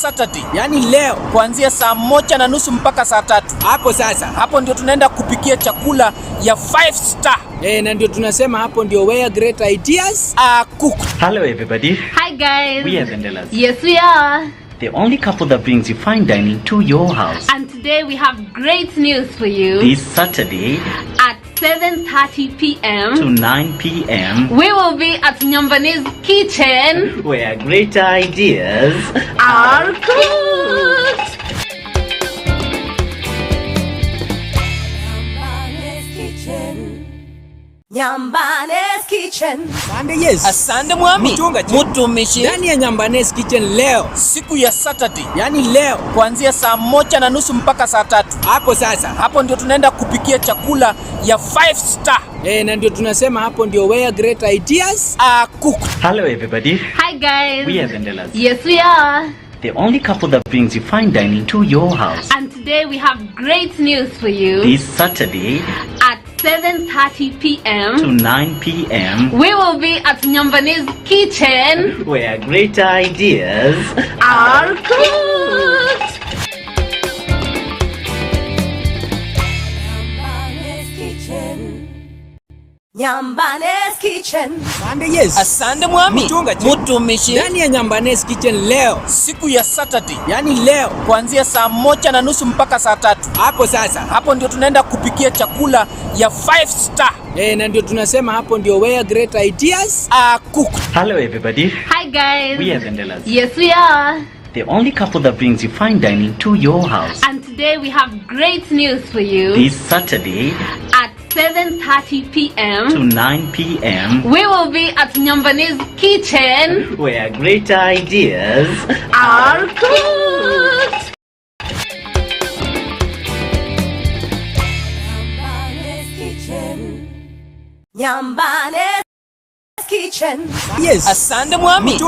Saturday, yani leo kuanzia saa 1:30 mpaka saa 3. Hapo sasa, hapo ndio tunaenda kupikia chakula ya 5 star. Na ndio tunasema hapo ndio where great ideas are cooked. Hello everybody. Hi guys. We are Ndelaz. Yes we are. The only couple that brings you fine dining to your house. And today we have great news for you. This Saturday at 7:30 p.m. to 9 p.m. we will be at Nyambani's kitchen where great ideas are cooked. Nyambani's kitchen. Asante yes. Asante mwami. Mtumishi. Ndani ya Nyambani's kitchen leo, siku ya Saturday, yani leo kuanzia saa 1:30 mpaka saa 3. Hapo sasa, hapo ndio tunaenda kupikia chakula ya 5 star. Na ndio tunasema hapo ndio where great ideas are cooked. Hello everybody. Hi guys. We are Ndelaz. Yes we are. The only couple that brings you fine dining to your house. And today we have great news for you. This Saturday at 7:30 p.m. to 9 p.m. we will be at Nyambani's kitchen where great ideas are cooked. Nyambani's kitchen. Asante yes. Asante mwami. Mtumishi. Ndani ya Nyambani's kitchen leo, siku ya Saturday, yani leo kuanzia saa 1:30 mpaka saa 3. Hapo sasa, hapo ndio tunaenda kupikia chakula ya 5 star. Na ndio tunasema hapo ndio where great ideas are cooked. Hello everybody. Hi guys. We are Ndelaz. Yes we are. The only couple that brings you fine dining to your house. And today we have great news for you. This Saturday at 7:30 p.m. to 9 p.m. we will be at Nyambani's kitchen where great ideas are cooked. Nyambani's kitchen. Yes. Asante mwami.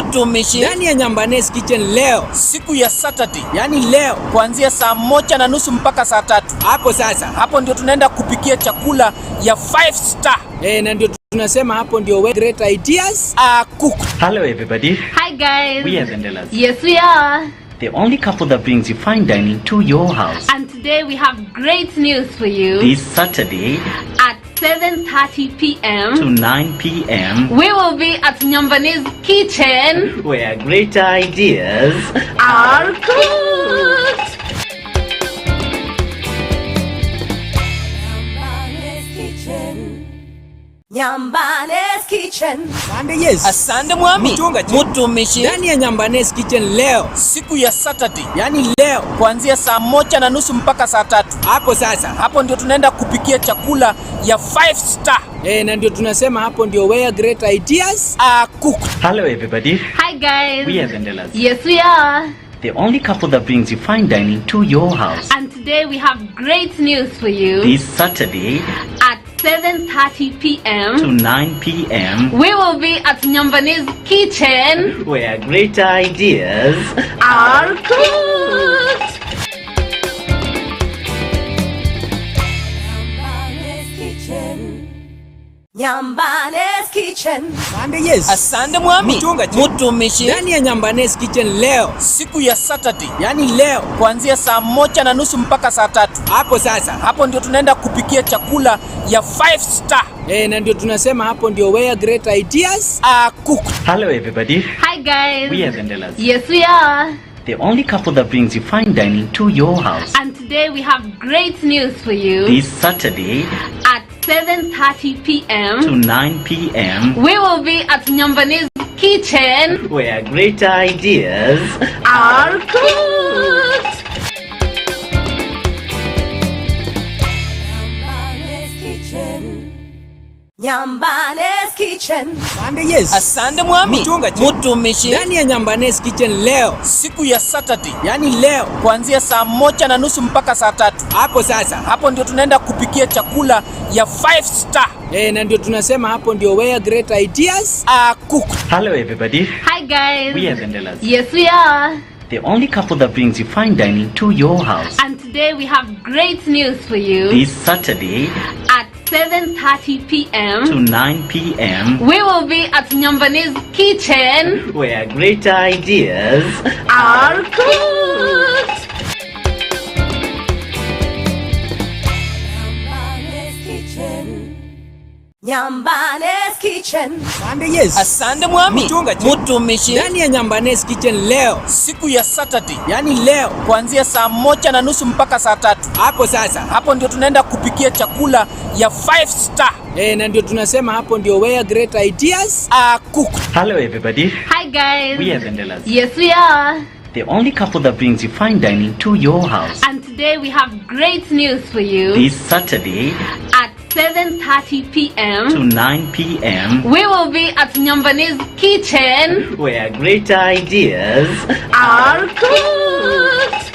Mtumishi. Ndani ya Nyambani's kitchen leo, siku ya Saturday, yani leo kuanzia saa 1:30 mpaka saa 3. Hapo sasa, hapo ndio tunaenda kupikia chakula ya 5 star. Na ndio tunasema hapo ndio where great ideas are cooked. Hello everybody. Hi guys. We are Ndelaz. Yes we are. The only couple that brings you fine dining to your house. And today we have great news for you. This Saturday at 7:30 p.m. to 9 p.m. we will be at Nyambani's kitchen where great ideas are cooked. Nyambani's kitchen. Asante yes. Asante mwami. Mtumishi. Ndani ya Nyambani's kitchen leo, siku ya Saturday, yani leo kuanzia saa 1:30 mpaka saa 3. Hapo sasa, hapo ndio tunaenda kupikia chakula ya 5 star. Na ndio tunasema hapo ndio where great ideas are cooked. Hello everybody. Hi guys. We are Ndelaz. Yes we are. The only couple that brings you fine dining to your house. And today we have great news for you. This Saturday at 7:30 p.m. to 9 p.m. we will be at Nyambani's kitchen where great ideas are cooked. Nyambani's kitchen. Asante yes. Asante mwami. Mtumishi. Ndani ya Nyambani's kitchen leo, siku ya Saturday, yani leo kuanzia saa 1:30 mpaka saa 3. Hapo sasa, hapo ndio tunaenda kupikia chakula ya 5 star. Na ndio tunasema hapo ndio where great ideas are cooked. Hello everybody. Hi guys. We are Ndelaz. Yes we are. The only couple that brings you fine dining to your house. And today we have great news for you. This Saturday at 7:30 p.m. to 9 p.m. we will be at Nyambani's kitchen where great ideas are cooked. Nyambani's kitchen. Asante yes. Asante mwami. Mtumishi. Ndani ya Nyambani's kitchen leo, siku ya Saturday, yani leo kuanzia saa 1:30 mpaka saa 3. Hapo sasa, hapo ndio tunaenda kupikia chakula ya 5 star. Na ndio tunasema hapo ndio where great ideas are cooked. Hello everybody. Hi guys. We are Ndelaz. Yes we are. The only couple that brings you fine dining to your house. And today we have great news for you. This Saturday at 7:30 p.m. to 9 p.m. we will be at Nyambane's kitchen where great ideas are cooked. Nyambane's kitchen. Asante Yesu. Asante Mwami. Mchungaji. Mtumishi. Ndani ya Nyambane's kitchen leo, siku ya Saturday, yani leo kuanzia saa 1:30 mpaka saa 3. Hapo sasa, hapo ndio tunaenda kupikia chakula ya 5 star. Na ndio tunasema hapo ndio where great ideas are cooked. Hello everybody. Hi guys. We are Ndelaz. Yes, we are. The only couple that brings you fine dining to your house. And today we have great news for you. This Saturday At 7:30 p.m. to 9 p.m. we will be at Nyambane's kitchen where great ideas are cooked.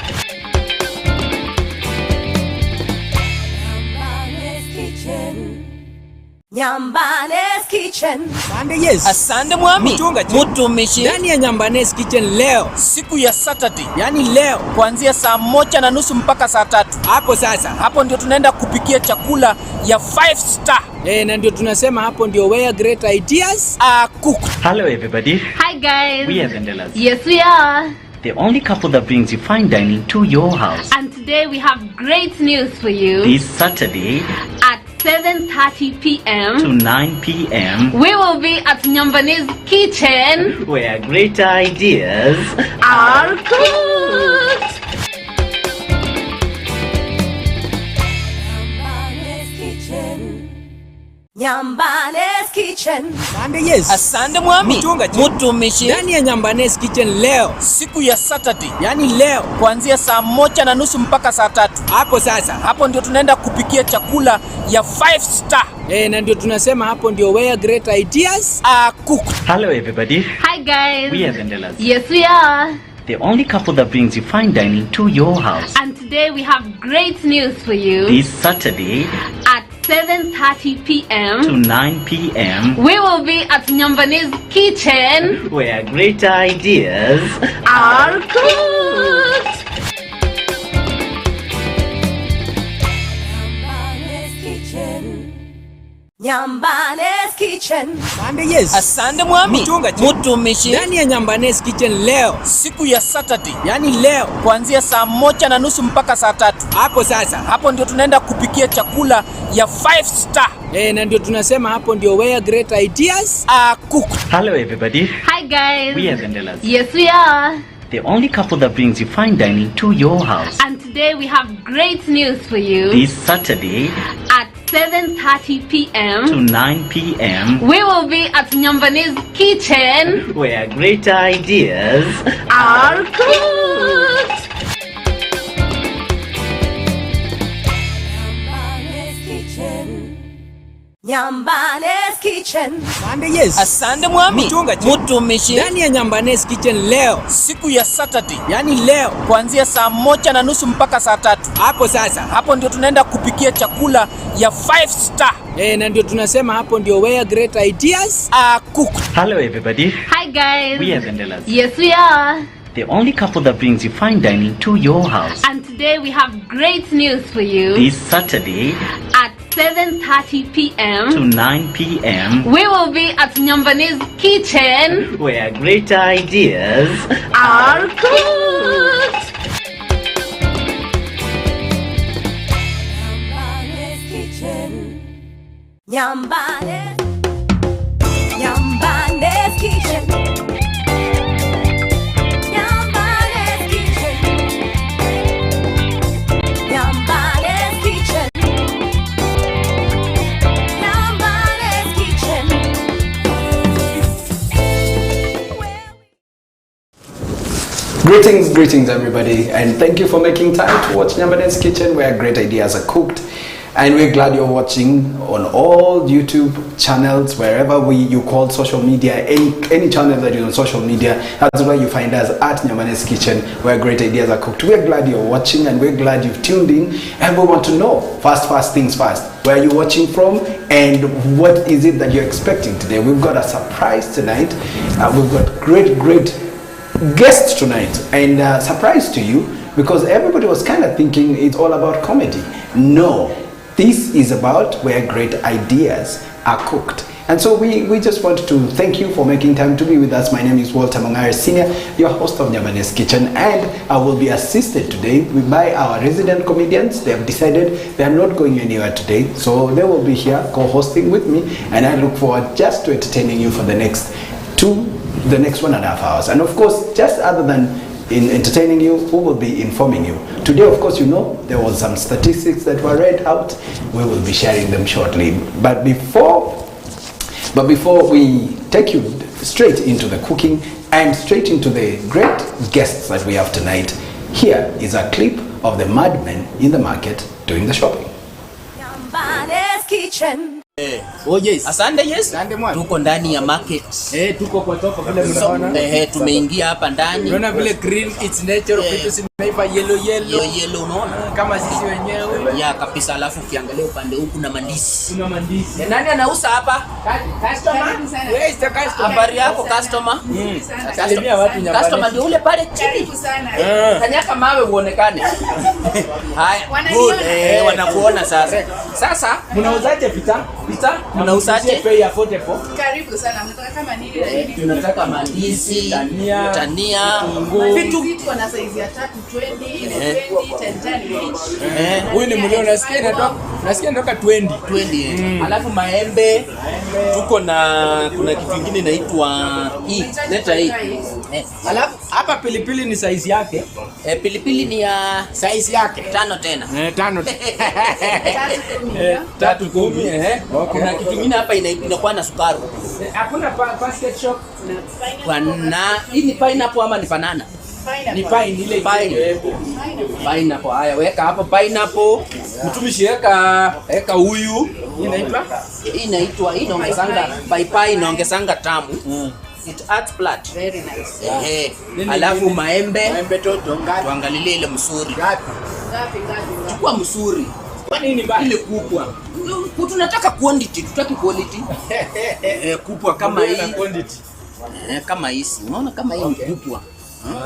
Nyambane's kitchen. Asante Yesu. Asante Mwami. Mchungaji. Mtumishi. Ndani ya Nyambane's kitchen leo, siku ya Saturday, yani leo kuanzia saa 1:30 mpaka saa 3. Hapo sasa, hapo ndio tunaenda kupikia chakula ya 5 star. Na ndio tunasema hapo ndio where great ideas are cooked. Hello everybody. Hi guys. We are Ndelaz. Yes, we are. The only couple that brings you fine dining to your house. And today we have great news for you. This Saturday At 7:30 p.m. to 9 p.m. we will be at Nyambane's kitchen where great ideas are cooked. Nyambane's kitchen. Asante Yesu. Asante Mwami. Mchungaji. Mtumishi. Ndani ya Nyambane's kitchen leo, siku ya Saturday, yani leo kuanzia saa 1:30 mpaka saa 3. Hapo sasa, hapo ndio tunaenda kupikia chakula ya 5 star. Na ndio tunasema hapo ndio where great ideas are cooked. Hello everybody. Hi guys. We are Ndelaz. Yes, we are. The only couple that brings you fine dining to your house. And today we have great news for you. This Saturday At 7:30 p.m. to 9 p.m. we will be at Nyambane's kitchen where great ideas are cooked. Nyambane's kitchen. Asante Yesu. Asante Mwami. Mchungaji. Mtumishi. Ndani ya Nyambane's kitchen leo, siku ya Saturday, yani leo kuanzia saa 1:30 mpaka saa 3. Hapo sasa, hapo ndio tunaenda kupikia chakula ya 5 star. Na ndio tunasema hapo ndio where great ideas are cooked. Hello everybody. Hi guys. We are Ndelaz. Yes, we are. The only couple that brings you fine dining to your house. And today we have great news for you. This Saturday At 7:30 p.m. to 9 p.m. we will be at Nyambane's kitchen where great ideas are cooked. Nyambane's kitchen. Asante Yesu. Asante Mwami. Mchungaji. Mtumishi. Ndani ya Nyambane's kitchen leo, siku ya Saturday, yani leo kuanzia saa 1:30 mpaka saa 3. Hapo sasa, hapo ndio tunaenda kupikia chakula ya 5 star. Na ndio tunasema hapo ndio where great ideas are cooked. Hello everybody. Hi guys. We are Ndelaz. Yes, we are. The only couple that brings you fine dining to your house. And today we have great news for you. This Saturday At 7:30 p.m. to 9 p.m. we will be at Nyambane's kitchen where great ideas are cooked. Nyambane's kitchen. Nyambane's kitchen. Nyambane's kitchen. Nyambane's kitchen. Greetings everybody, and thank you for making time to watch Nyambane's Kitchen, where great ideas are cooked. And we're glad you're watching on all YouTube channels, wherever you call social media, any channel that is on social media. That's where you find us at Nyambane's Kitchen, where great ideas are cooked. We're glad you're watching, and we're glad you've tuned in, and we want to know, first things first, where are you watching from, and what is it that you're expecting today? We've got a surprise tonight. We've got great guests tonight, and surprise to you, because everybody was kind of thinking it's all about comedy. No. This is about where great ideas are cooked. And so we just want to thank you for making time to be with us. My name is Walter Mongare Senior, your host of Nyambanes Kitchen, and I will be assisted today by our resident comedians. They have decided they are not going anywhere today, so they will be here co-hosting with me, and I look forward just to entertaining you for the next 1.5 hours. And of course, just other than in entertaining you, we will be informing you. Today, of course, you know, there was some statistics that were read out. We will be sharing them shortly. But before we take you straight into the cooking and straight into the great guests that we have tonight, here is a clip of the madmen in the market doing the shopping. Nyambanes Kitchen. Oh yes. Asante yes. Tuko ndani ya market. Tuko kwa soko vile mnaona. Tumeingia hapa ndani. Unaona vile green it's natural, vitu zimeiva yellow unaona? Kama sisi wenyewe. Ya kabisa, alafu ukiangalia upande huku kuna mandizi. Kuna mandizi. Nani anauza hapa? Customer. Where is the customer? Habari yako customer? Salimia watu Nyambanes. Customer ndio ule pale chini. Kanyaka mawe uonekane. Haya. Good. Wanakuona sasa. Sasa Mnauzaje pita? Mnauzaje? Pay affordable. Karibu sana. Mnataka kama nini na nini? Tunataka mandizi, tania, Vitu wana size ya 320, 20, 10 Huyu ni mlio nasikia natoka 20. Alafu maembe tuko na kuna kitu kingine inaitwa hii. Leta hii. Alafu hapa pilipili ni size yake. Pilipili ni ya Size yake 5 tena. 5. 310. Kuna kitu kingine hapa inakuwa na sukari. Hakuna basket shop. Hii ni pineapple ama ni banana? Ni pine ile Pineapple. Haya, weka hapo pineapple. Mtumishi weka huyu. Hii inaongezanga paipai, inaongezanga tamu. It adds blood. Very nice. Alafu maembe toto ngapi? tuangalilie ile msuri. Gapi. Chukua msuri. Kwa nini bali Ile kubwa. Tunataka quantity, tutaki quality. Kubwa kama hii. Kama hizi. Unaona kama hii kubwa.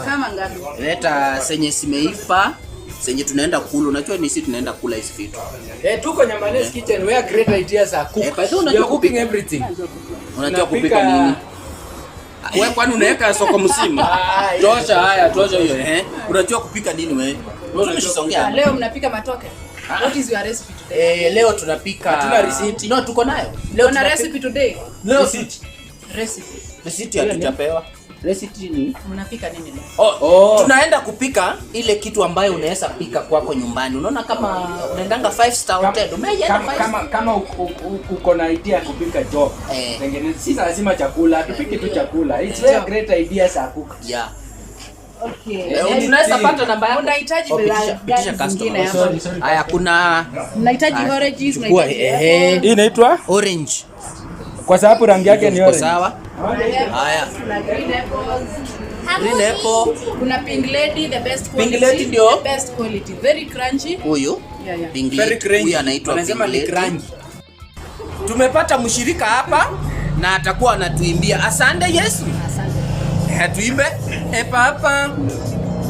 Kama ngapi? Leta senye simeifa, senye tunaenda kula. Unajua ni sisi tunaenda kula hizi vitu. Tuko Nyambanes Kitchen where great ideas are cooked. You're cooking everything. Unajua kupika nini? Wewe kwani unaweka soko mzima? Tosha hiyo. Unajua kupika nini wewe? Unasongea. Leo mnapika matoke. What is your recipe today? Leo tunapika. Hatuna receipt. No, tuko nayo. Leo na recipe today. Leo Recipe. hatutapewa. Recipe ni Mnapika nini leo? Tunaenda kupika ile kitu ambayo unaweza pika kwako nyumbani. Unaona kama unaendanga 5-star hotel. Kama uko na idea kupika job. Tengeneza si lazima chakula, tupike tu chakula. It's very great ideas are cooked. Yeah. Okay. Tunaweza pata namba yako. Unahitaji Pitisha zingine hapa. Haya, kuna Mnahitaji oranges, Hii inaitwa orange. kwa sababu rangi yake ni orange. Sawa. Haya. Kuna green apples. Green apple. Kuna pink lady, the best quality. Pink lady ndio the best quality. Very crunchy. Huyu. Yeah. Pink Very lady. crunchy. Huyu anaitwa Wanasema ni crunchy. Tumepata mshirika hapa na atakuwa anatuimbia. Asante Yesu. Asante. Tuimbe. Papa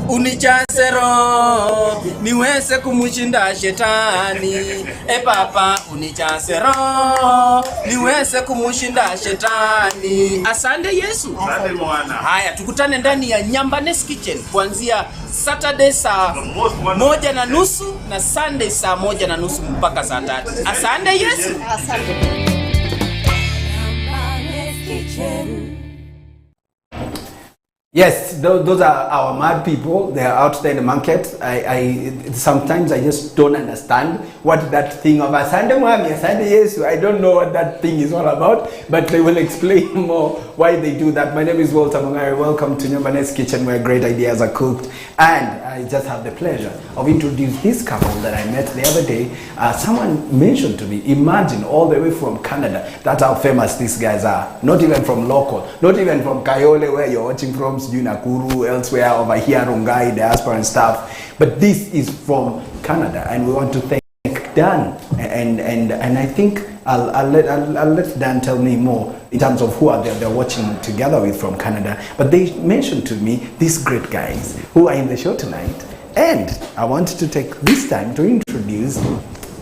unijaze roho niweze kumshinda shetani. Papa unijaze roho niweze kumshinda shetani. Asante Yesu. Asante Bwana. Haya, tukutane ndani ya Nyambanes Kitchen kuanzia Saturday saa 1:30 na Sunday saa 1:30 mpaka saa 3. Asante Yesu. Asante. Nyambanes Kitchen. Yes, those are our mad people. They are out there in the market. Sometimes I just don't understand what that thing of Asante Mwami, Asante Yesu. I don't know what that thing is all about, but they will explain more why they do that. My name is Walter Mongare. Welcome to Nyambanes Kitchen, where great ideas are cooked. And I just have the pleasure of introducing this couple that I met the other day. Someone mentioned to me, imagine all the way from Canada. That's how famous these guys are. Not even from local, not even from Kayole, where you're watching from, Nakuru, elsewhere over here, Rongai, diaspora and stuff. But this is from Canada, and we want to thank Dan. And I think I'll let Dan tell me more in terms of who are they're watching together with from Canada. But they mentioned to me these great guys who are in the show tonight. And I wanted to take this time to introduce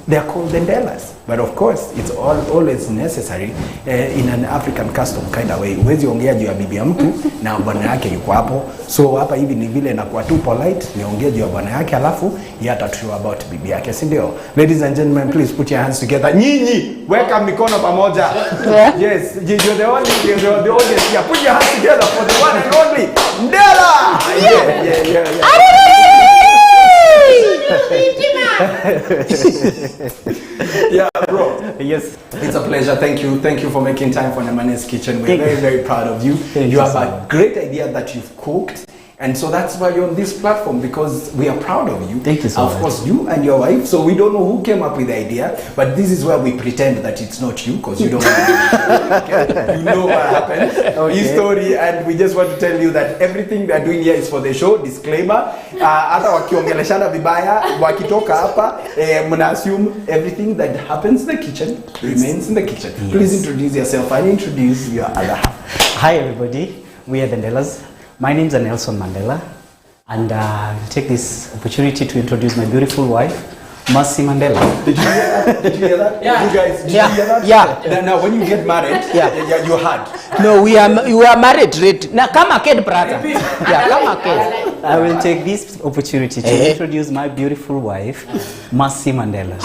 They are called Ndelaz, but of course it's always necessary in an African custom kind of way. Huwezi ongea juu ya bibi ya mtu na bwana yake yuko hapo, so hapa hivi ni vile nakuwa too polite, niongee juu ya bwana yake alafu yeye atatujua about bibi yake, si ndio? Ladies and gentlemen, please put your hands together. Nyinyi weka mikono pamoja. Yes, you're the audience here. Put your hands together for the one and only Ndela. Yeah, bro. Yes. It's a pleasure. Thank you for making time for Nyambane's Kitchen. We're very proud of you. You have a great idea that you've cooked. And so that's why you're on this platform, because we are proud of you. Thank you so much. Of course, you and your wife. So we don't know who came up with the idea, but this is where we pretend that it's not you, because you don't know. Okay? You know what happened. His story, and we just want to tell you that everything we are doing here is for the show. Disclaimer. Hata wakiongeleshana vibaya, wakitoka hapa, mna assume everything that happens in the kitchen remains in the kitchen. Yes. Please introduce yourself and introduce your other half. Hi everybody, we are the Ndelaz. My name is Nelson Mandela, and I'll take this opportunity to introduce my beautiful wife, Mercy Mandela. Did you hear that? Did you hear that? Yeah. You guys, did Yeah. you hear that? Yeah. Now, when you get married, you had. No, we are married, right? Na kama kid brother. Yeah, kama kid. I will take this opportunity to introduce my beautiful wife, Mercy Mandela.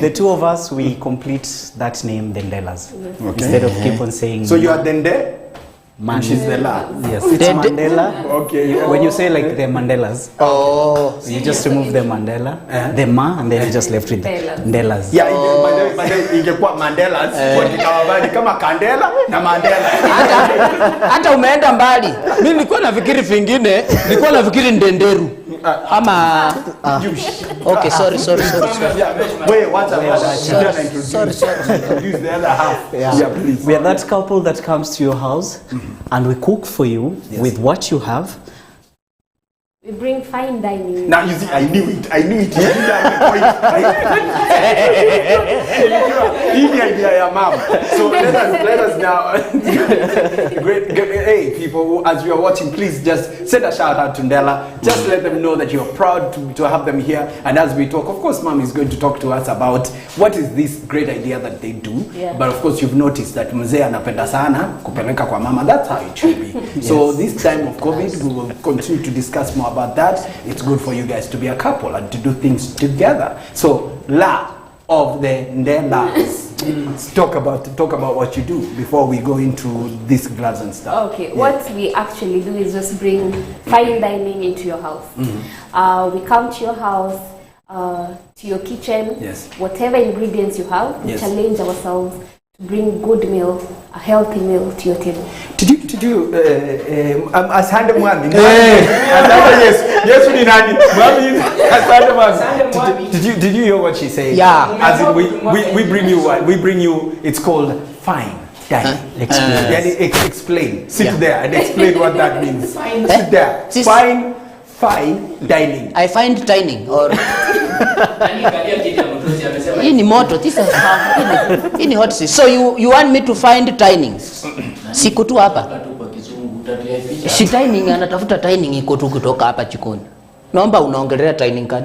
The two of us, we complete that name, the Ndelaz. Okay. Instead of keep on saying. So you are Dende, and she's the La. Yes, it's Mandela. Okay. When you say like the Mandelas, you just remove the Mandela, the Ma, and then you just left with the Ndelaz. Yeah, ingekuwa Mandela's, wakikawabani kama Kandela na Mandela. Hata umeenda mbali. Mimi nilikuwa nafikiri vingine, nilikuwa nafikiri Ndenderu. Ama okay, sorry. Wait, what's up? Sorry. Introduce the other half. Yeah, please. We are that couple that comes to your house and we cook for you with what you have. We bring fine dining. Now you see, I knew it. You didn't have the point. So let us now. Great. Hey, people, as you are watching, please just send a shout out to Ndela. Just let them know that you're proud to have them here. And as we talk, of course, Mom is going to talk to us about what is this great idea that they do. Yeah. But of course, you've noticed that mzee anapenda sana kupeleka kwa mama. That's how it should be. So this time of COVID, we will continue to discuss more about that. It's good for you guys to be a couple and to do things together. So La of the Ndelaz. Talk about what you do before we go into these glass and stuff. Okay, what we actually do is just bring fine dining into your house. We come to your house, to your kitchen, whatever ingredients you have, we challenge ourselves to bring good meal, a healthy meal to your table. Did you asante mwami? Yes, we nani? Mwami, asante mwami. Did you hear what she said? Yeah. As in we bring you what? We bring you, it's called fine dining. Explain. Sit there and explain what that means. Sit there. Fine dining. I find dining or hii ni moto tisa. Hii ni hot seat. So you want me to find dining? Siko tu hapa. Si dining, anatafuta dining iko tu kutoka hapa jikoni. Naomba unaongelea dining kan?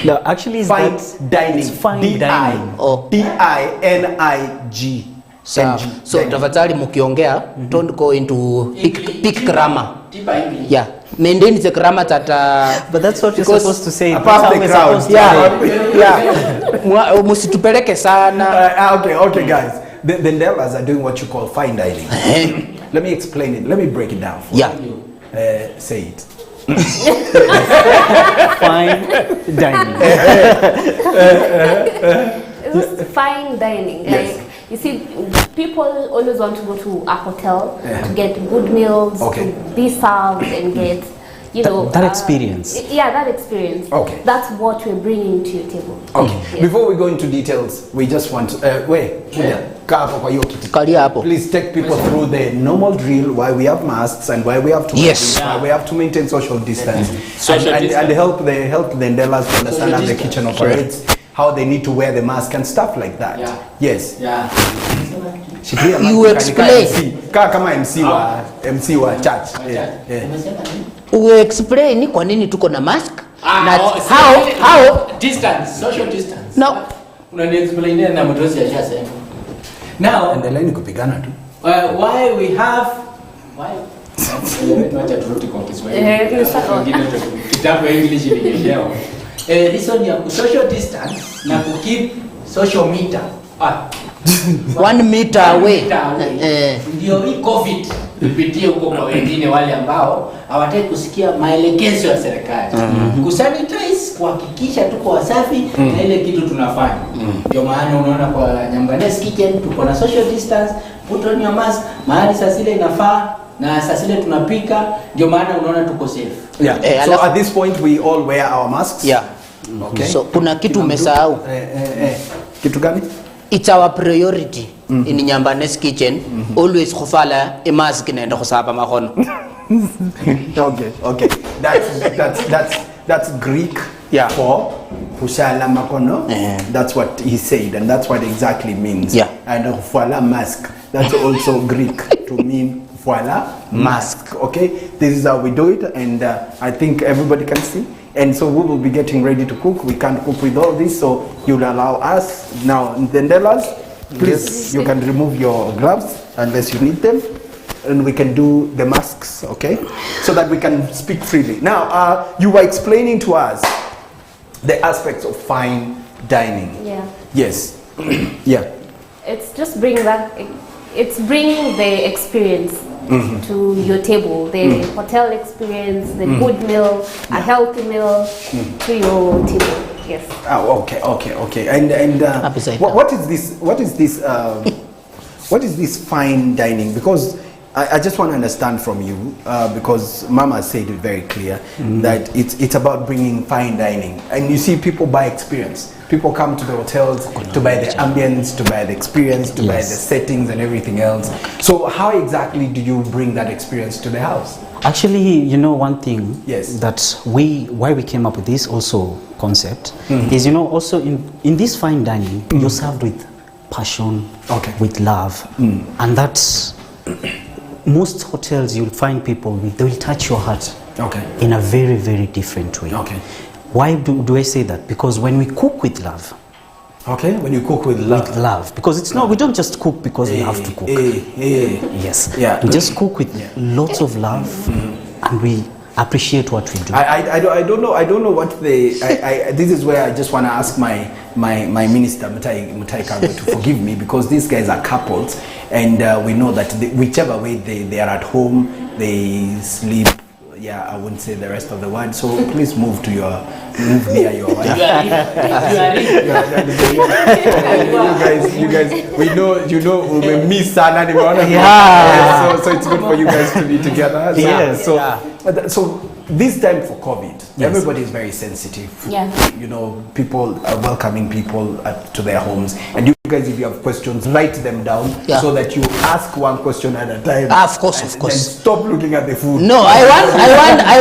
No, actually fine dining. It's fine dining. D-I-N-I-G. So tafadhali mkiongea, don't go into big grammar. Yeah, maintain the grammar that. But that's what you're supposed to say. Apart the crowd. Yeah. Musitupeleke sana. Okay, guys. The Ndelaz are doing what you call fine dining. Let me explain it. Let me break it down for you. Say it. Fine dining. It's fine dining. Like, you see, people always want to go to a hotel to get good meals, to be served and get, you know, that experience. Yeah, that experience. Okay. That's what we're bringing to your table. Okay. Yes. Before we go into details, we just want please take people through the normal drill, why we have masks and why we have to why we have to maintain social distance, and help the Ndelaz to understand how the kitchen operates, how they need to wear the mask and stuff like that. Yeah. Yes. Yeah. Shikilia You mask, explain. kama MC wa church. Yeah. Uexplain kwa nini tuko na mask? Na how distance, social distance. Now, unaniexplainia na mtosi ashasema. Now, endeleeni kupigana tu. Why we have wacha turudi kwa Kiswahili. Kitabu ya English nielewa. Reason ya social distance na keep social meter. 1 meter away. Ndio hii COVID ipitie huko kwa wengine wale ambao hawataki kusikia maelekezo ya serikali. Kusanitize, kuhakikisha tuko wasafi na ile kitu tunafanya. Ndio maana unaona kwa Nyambanes Kitchen tuko na social distance, put on your mask, mahali sasa ile inafaa na sasa ile tunapika, ndio maana unaona tuko safe. Yeah. So at this point we all wear our masks. Yeah. Okay. So kuna kitu umesahau. Kitu gani? It's our priority in Nyambanes Kitchen. Always kufala a mask naenda kusaba makono. Okay. That's Greek for kushala makono. That's what he said, and that's what it exactly means. Yeah. And kufala mask. That's also Greek to mean kufala mask. Okay. This is how we do it, and I think everybody can see. And so we will be getting ready to cook. We can't cook with all this, so you'll allow us now. Ndelaz, please, you can remove your gloves unless you need them, and we can do the masks, okay? So that we can speak freely. Now, you were explaining to us the aspects of fine dining. Yeah. Yes. Yeah. It's just bringing that. It's bringing the experience to your table, the hotel experience, the good meal, a healthy meal to your table. Yes. Oh, okay. And what is this? What is this fine dining? Because I just want to understand from you, because Mama said it very clear that it's about bringing fine dining, and you see people buy experience. People come to the hotels to buy the ambience, to buy the experience, to buy the settings and everything else. So how exactly do you bring that experience to the house? Actually, you know, one thing that why we came up with this also concept is, you know, also in this fine dining, you're served with passion, with love, and that's most hotels you'll find people they will touch your heart in a very, very different way. Why do I say that? Because when we cook with love, when you cook with love. With love, because it's not, we don't just cook because we have to cook. Yes. We just cook with lots of love, and we appreciate what we do. I don't know what this is where I just want to ask my minister Mutai Kagwe to forgive me, because these guys are couples, and we know that whichever way they are at home, they sleep. I wouldn't say the rest of the word, so please move near your wife. You guys, we miss Sana. So it's good for you guys to be together. So this time for COVID, everybody is very sensitive. You know, people are welcoming people to their homes, and you guys, if you have questions, write them down so that you ask one question at a time. Of course. And stop looking at the food. No, I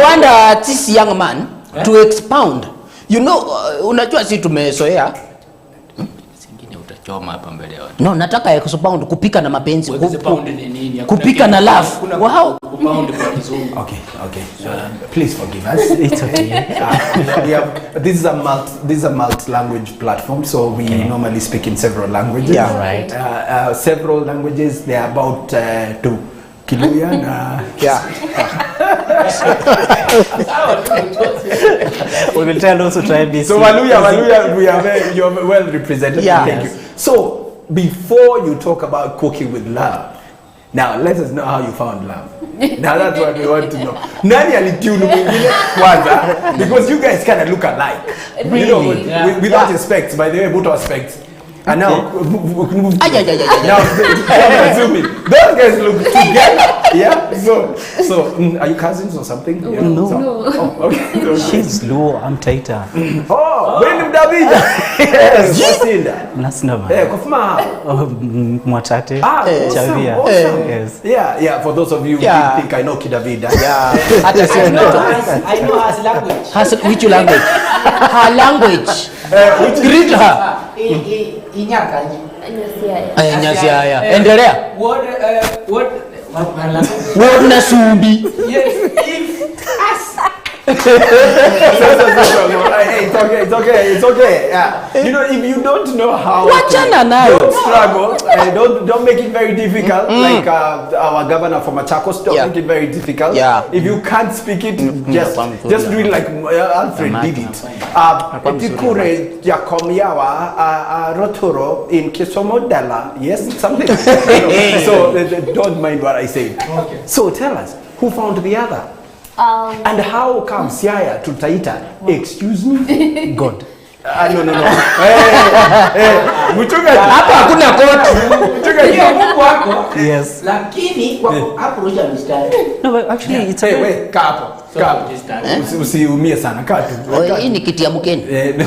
want this young man to expound. You know, unajua si tumezoea. Singine utachoma hapa mbele ya watu. No, nataka expound kupika na mapenzi. Kupika na love. Wow. Okay. Please forgive us. It's okay. This is a multi-language platform, so we normally speak in several languages. Several languages. They are about to Kiluyan. We will try also try this. So Waluya, you're well represented. Thank you. So before you talk about cooking with love, now let us know how you found love. Now that's what we want to know. Nani alitune mwingine kwanza, because you guys kind of look alike. Really? You know, without respect, by the way, mutual respect. And now, now zoom in. Those guys look together. So are you cousins or something? No. Okay. She's low, I'm tighter. When David? Yes. Nasnava. Kufuma. Mwatate. Chavia. Yes. Yeah. For those of you who think I know Kidavida. I know his language. Which language? her language. Greet her. Inyakaji. Nyasiaya. Endelea. What Wona sumbi. Yes, if us. It's okay. Yeah. You know, if you don't know how Wachana nayo. don't struggle, don't make it very difficult. Like our governor from Machakos, don't make it very difficult. Yeah. If you can't speak it, just do it like Alfred did it. Etikure Jakomiawa Rotoro in Kisomodela. Yes, something. So don't mind what I say. Okay. So tell us, who found the other? And how come Siaya to Taita? Excuse me? God. No. Mchungaji. Hapa hakuna koti. Mchungaji. Hiyo Mungu wako. Yes. Lakini hapo rusha mstari. No, but actually it's a Wait, kaa hapo. Usiumie sana, kaa tu. Hii ni kiti ya mkeni. Mgeni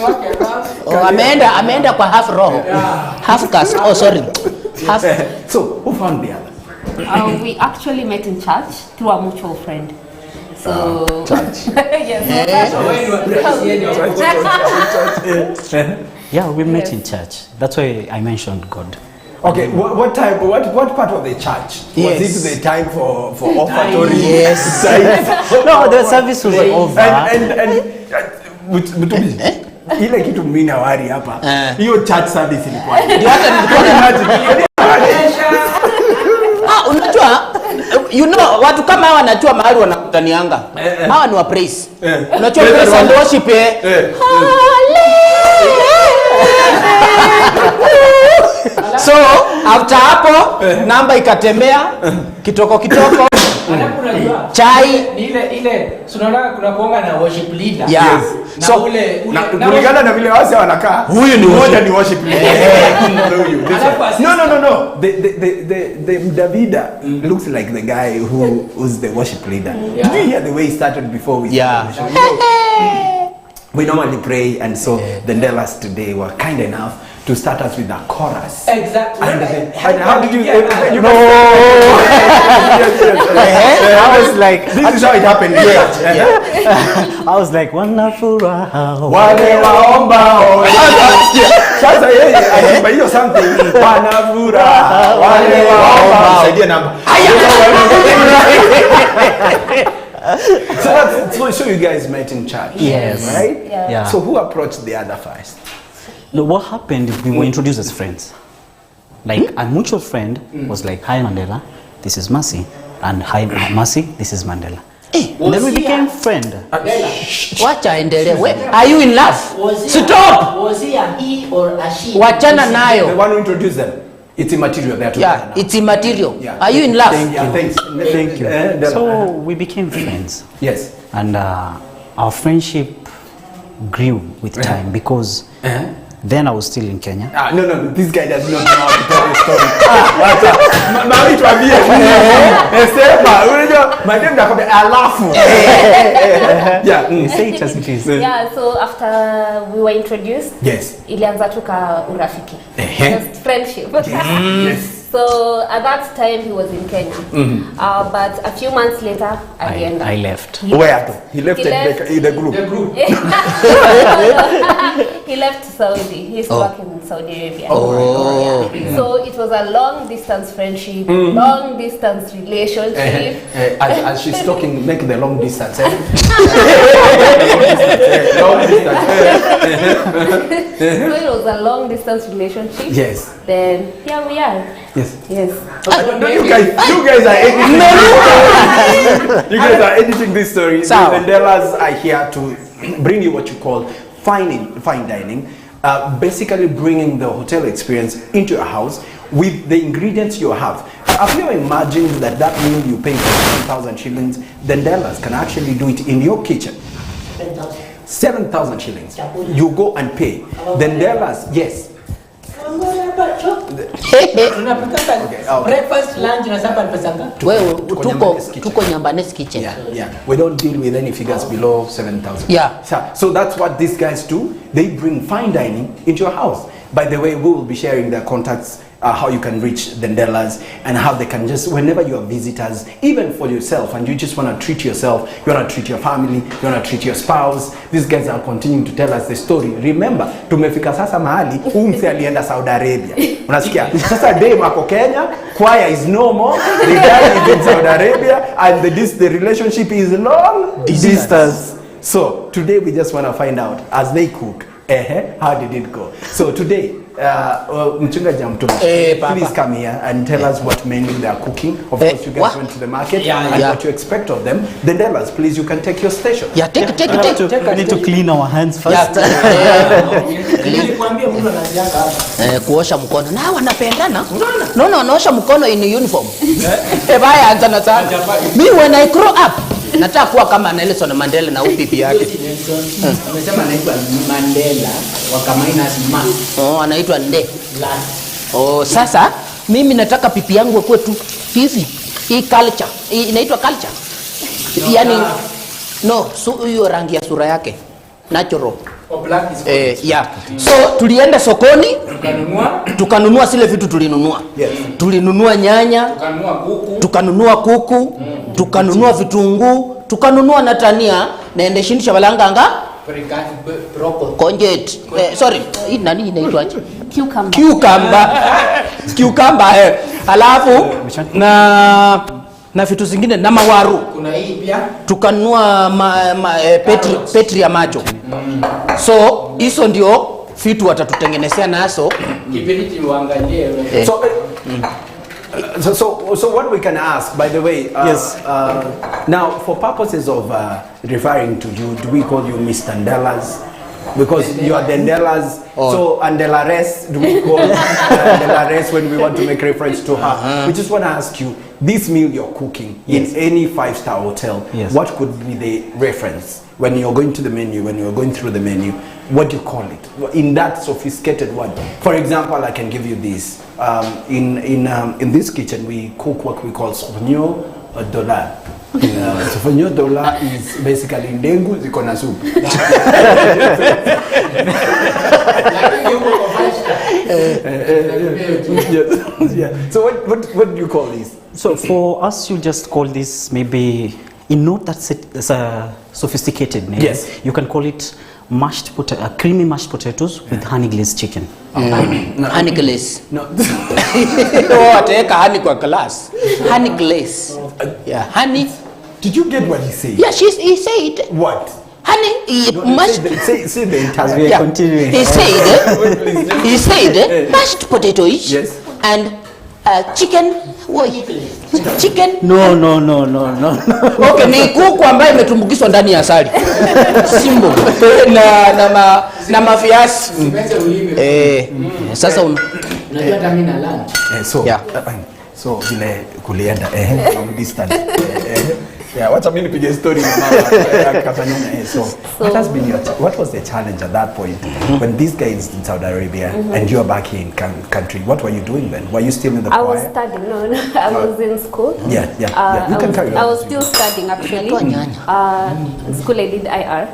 wake Ameenda kwa half roho. Half caste. Oh, sorry. Half. So, who found the other? We actually met in church through a mutual friend. So Church. yes. Yeah, we met in church. That's why I mentioned God. Okay, what part of the church? Yes. Was it the time for offertory? Yes. No, the service was over. And Mtumishi, ile kitu mimi na wari hapa. Hiyo church service ilikuwa. Unajua, watu kama hawa wanajua mahali wanakutanianga. Hawa ni wa praise. Unajua praise and worship So, after hapo namba ikatembea kitoko chai ile tunaona kuna kuonga na worship leader. Yeah. Na So ule kulingana na vile wase wanakaa, huyu ni worship leader. No. The Davida looks like the guy who's the worship leader. Did you hear the way he started before we started the show? We normally pray, and so the Ndelaz today were kind enough to start us with a chorus. Exactly. And how did you? I was like, This is how it happened. I was like, wonderful. Wale waomba sasa yeye anaimba hiyo something wanavura wale waomba saidia namba. So you guys met in church. Yes. Right? Yeah. So who approached the other first? No, what happened, we were introduced as friends. Like a mutual friend was like, hi Mandela, this is Mercy. And hi Mercy, this is Mandela. And then we became friends. wacha endelee. Are you in love? Stop. Was he a he or a she? Wachana The nayo. one who introduced them. It's immaterial. They're together Yeah, now. it's immaterial. Yeah. Are you in love? Thanks. Thank you. So we became friends. Yes. And our friendship grew with time because then I was still in Kenya. No. This guy does not know how to tell the story. Mami tuambie. Sema, unajua madem nakwambia alafu. Yeah. Say it as it is. Yeah, so after we were introduced, Yes. ilianza tuka urafiki. Just friendship. Yes. So at that time he was in Kenya. But a few months later, again, I left. Where? He left the group. The group. he left Saudi. He used to work in Saudi Arabia. Oh. So it was a long distance friendship, long distance relationship. As she's talking, make the long distance. Long So it was a long distance relationship. Yes. Then here we are. Yes. Yes. No, you guys are editing. You guys are editing this story. The Ndelaz are here to bring you what you call fine dining. Basically bringing the hotel experience into your house with the ingredients you have. Have you imagined that meal you pay for 7,000 shillings, the Ndelaz can actually do it in your kitchen? 7,000 shillings. You go and pay. The Ndelaz, yes. Breakfast, lunch na supper ni pesa ngapi? Wewe tuko Nyambanes kitchen. Yeah. We don't deal with any figures below 7,000. Yeah. So that's what these guys do. They bring fine dining into your house. By the way, we will be sharing their contacts how you can reach the Ndelaz and how they can just, whenever you are visitors, even for yourself, and you just want to treat yourself, you want to treat your family, you want to treat your spouse. These guys are continuing to tell us the story. Remember, tumefika sasa mahali umse alienda Saudi Arabia. Unasikia? Sasa day mako Kenya, choir is no more, the guy is in Saudi Arabia, and the relationship is long distance. So today we just want to find out, as they cook, how did it go? So today, Mchungaji Mtumishi, please come here and tell us what menu they are cooking. Of course, you guys went to the market and what you expect of them. The Ndelaz, please, you can take your station. Yeah, take. We need to clean our hands first. Kuosha mkono. Na wanapendana. No, wanaosha mkono in uniform. Baya anza sana. Me when I grow up, nataka kuwa kama Nelson Mandela na upipi yake. Amesema anaitwa Mandela wakamaina sima. Anaitwa Ndelaz. Sasa mimi nataka pipi yangu kuwe tu hivi. Hii culture. Inaitwa culture. Yaani hiyo rangi ya sura yake. Natural. Black is yeah. So tulienda sokoni tukanunua zile vitu tulinunua. Yes. Tulinunua nyanya, tukanunua kuku, tukanunua vitunguu, tukanunua natania na endeshinisha balanganga konjet. Sorry, hii nani inaitwaje? Cucumber. Alafu na vitu zingine na mawaru. Kuna hii pia tukanunua petri ya macho. So hizo ndio vitu watatutengenezea naso. Kipindi uangalie. So what we can ask, by the way, yes. Now for purposes of referring to you, do we call you Mr. Ndelaz? Because you are the Ndelaz. So Ndelaz, do we call Ndelaz when we want to make reference to her? We just want to ask you, this meal you're cooking in any 5-star hotel, what could be the reference? When you're going to the menu, when you're going through the menu, what do you call it? In that sophisticated one. For example, I can give you this. In this kitchen, we cook what we call Souvenir dollar. Souvenir dollar is basically ndengu ziko na soup. So what do you call this? So for us, you just call this maybe in not that's a sophisticated name. Yes. You can call it creamy mashed potatoes with honey glazed chicken. Honey glaze. No. Ataweka honey kwa glass. Honey glaze. Yeah, honey. Did you get what he said? Yeah, he said. What? Honey, mashed. Say the entire. As we are continuing. He said mashed potatoes. Yes. And chicken. Chicken. No. Okay, ni kuku ambaye imetumbukizwa ndani ya asali. Simbo. na mafiasi. Sasa unajua hata mimi na lunch. So vile kulienda from distance. Wacha mimi nipige story na mama Katanyana. So what was the challenge at that point when this guy is in Saudi Arabia and you are back here in country? What were you doing then? Were you still in the choir? I was studying. No, I was in school. Yeah. You can carry on. I was still studying actually. In school I did IR.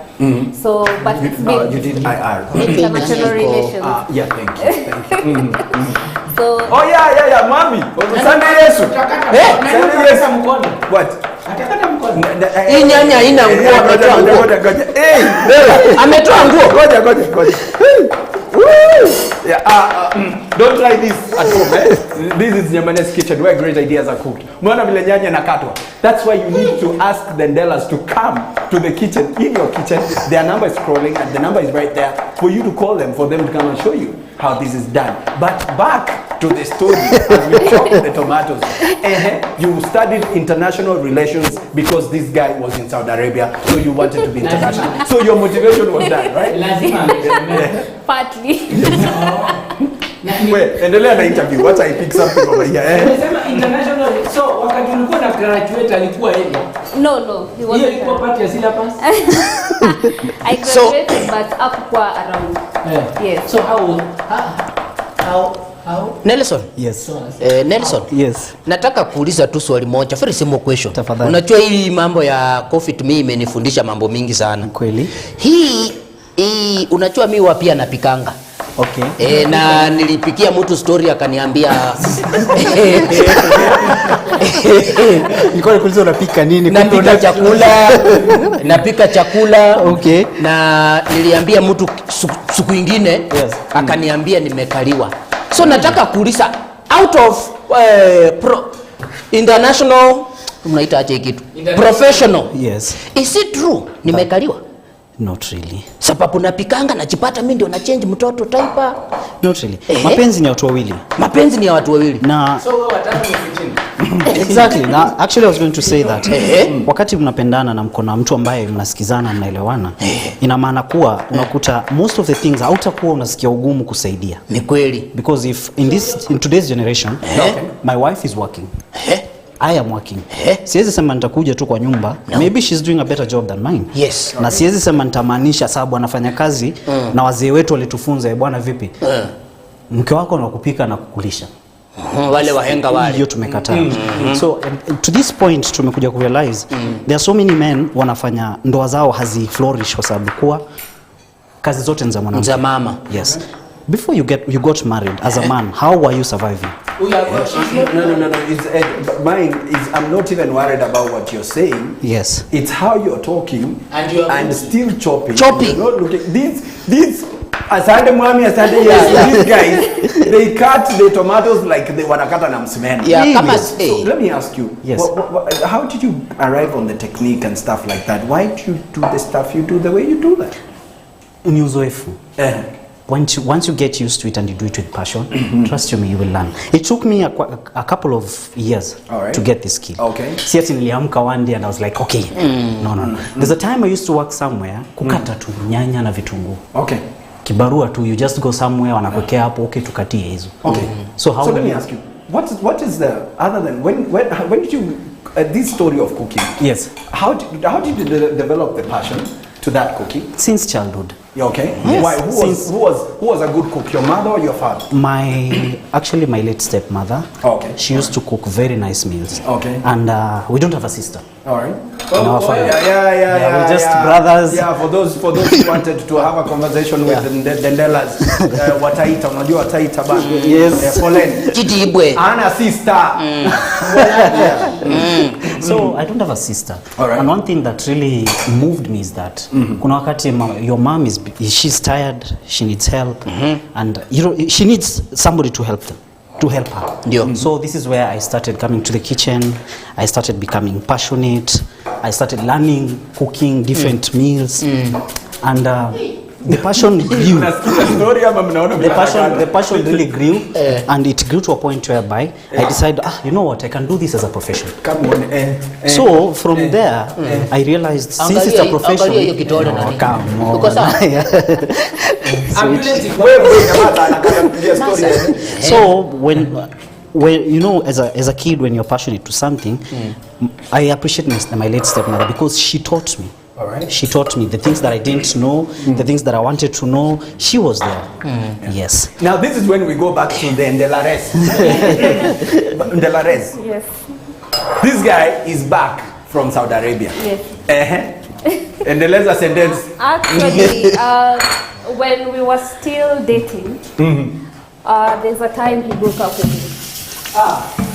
So, but it's been you did IR. International relations. Thank you. So. Oh yeah, mami. Sunday Yesu. Sunday Yesu mkono. What? Atakata mkono. Hii nyanya ina nguo ametoa nguo. Ametoa nguo. Ngoja. Don't try this at home. This is Nyambanes kitchen where great ideas are cooked. Mwana vile nyanya nakatwa. That's why you need to ask the Ndelaz to come to the kitchen, in your kitchen. Their number is scrolling and the number is right there for you to call them, for them to come and show you how this is done. But back to the story as we chop the tomatoes. You studied international relations because this guy was in Saudi Arabia, so you wanted to be international. So your motivation was that, right? Partly. Wait, endelea na interview. What I pick something over here. Amesema international. So wakati ulikuwa na graduate alikuwa yeye. No, he wasn't. Hiyo ilikuwa part ya syllabus. I graduated but hakuwa around. Yes. So how Nelson? Yes. Nelson? Yes. Nataka kuuliza tu swali moja, very simple question. Tafadhali. Unajua hii mambo ya COVID mimi imenifundisha mambo mingi sana. Kweli? Hii unajua mimi pia napikanga. Okay. Na nilipikia mtu story akaniambia nilikuwa nakuuliza unapika nini? Napika chakula. Okay. Na niliambia mtu siku ingine akaniambia nimekaliwa. So nataka kuuliza out of international unaita aje kitu? Professional. Yes. Is it true nimekaliwa? Not really. Sababu napikanga najipata mimi ndio na change mtoto typer. Not really. Mapenzi ni watu wawili. Mapenzi ni watu wawili. Na So watatu mfichini. Exactly. Now, actually I was going to say that wakati mnapendana na mko na mtu ambaye mnasikizana mnaelewana, ina maana kuwa unakuta most of the things hautakuwa unasikia ugumu kusaidia. Ni kweli. Because if in today's generation, my wife is working. I am working. Siwezi sema nitakuja tu kwa nyumba. Maybe she's doing a better job than mine. Yes. Na siwezi sema nitamaanisha sababu anafanya kazi na wazee wetu walitufunza bwana vipi? Mke wako anakupika na kukulisha. Wale wahenga wale. Hiyo tumekataa. So to this point tumekuja ku realize there are so many men wanafanya ndoa zao hazi flourish kwa sababu kuwa kazi zote ni za mwanamke. Za mama. Yes. Before you got married as a man, how were you surviving? No. Mine is, I'm not even worried about what you're saying. Yes. It's how you're talking and still chopping. Chopping. You're not looking. These asante mwami, asante yes. These guys, they cut the tomatoes like they wanakata na msumeno. Yeah, come so let me ask you. Yes. How did you arrive on the technique and stuff like that? Why do you do the stuff you do the way you do that? Ni uzoefu. Once you get used to it and you do it with passion, trust me, you will learn. It took me a couple of years to get this skill. Okay. See, niliamka one day and I was like, okay, no. There's a time I used to work somewhere, kukata tu nyanya na vitunguu. Okay. Kibarua tu, you just go somewhere, wanakuwekea hapo, okay, tukatie hizo. Okay. So let me ask you, what is the, other than, when did you, this story of cooking? Yes. How did you develop the passion to that cooking? Since childhood. Okay. Yes. Why? Who was a good cook? Your mother or your father? Actually my late stepmother. Okay. She used to cook very nice meals. Okay. And we don't have a sister. All right. Yeah, we're just brothers. Yeah, for those who wanted to have a conversation with Ndelaz, wataita, unajua wataita bana. Yes. Poleni. Kitibwe. Ana sister. So I don't have a sister. All right. And one thing that really moved me is that kuna wakati your mom she's tired, she needs help, and she needs somebody to help them. To help her. Yeah. So this is where I started coming to the kitchen. I started becoming passionate. I started learning cooking different meals, and the passion grew. the passion really grew, and it grew to a point whereby I decided, you know what, I can do this as a profession. Come on. So from there, I realized since it's a profession. Come on. So when you know, as a kid, when you're passionate to something, I appreciate my late stepmother because she taught me. All right. She taught me the things that I didn't know, the things that I wanted to know. She was there. Yes. Now this is when we go back to the Ndelaz. Ndelaz. Yes. This guy is back from Saudi Arabia. Yes. And the lesser sentence. Actually, when we were still dating, there's a time he broke up with me.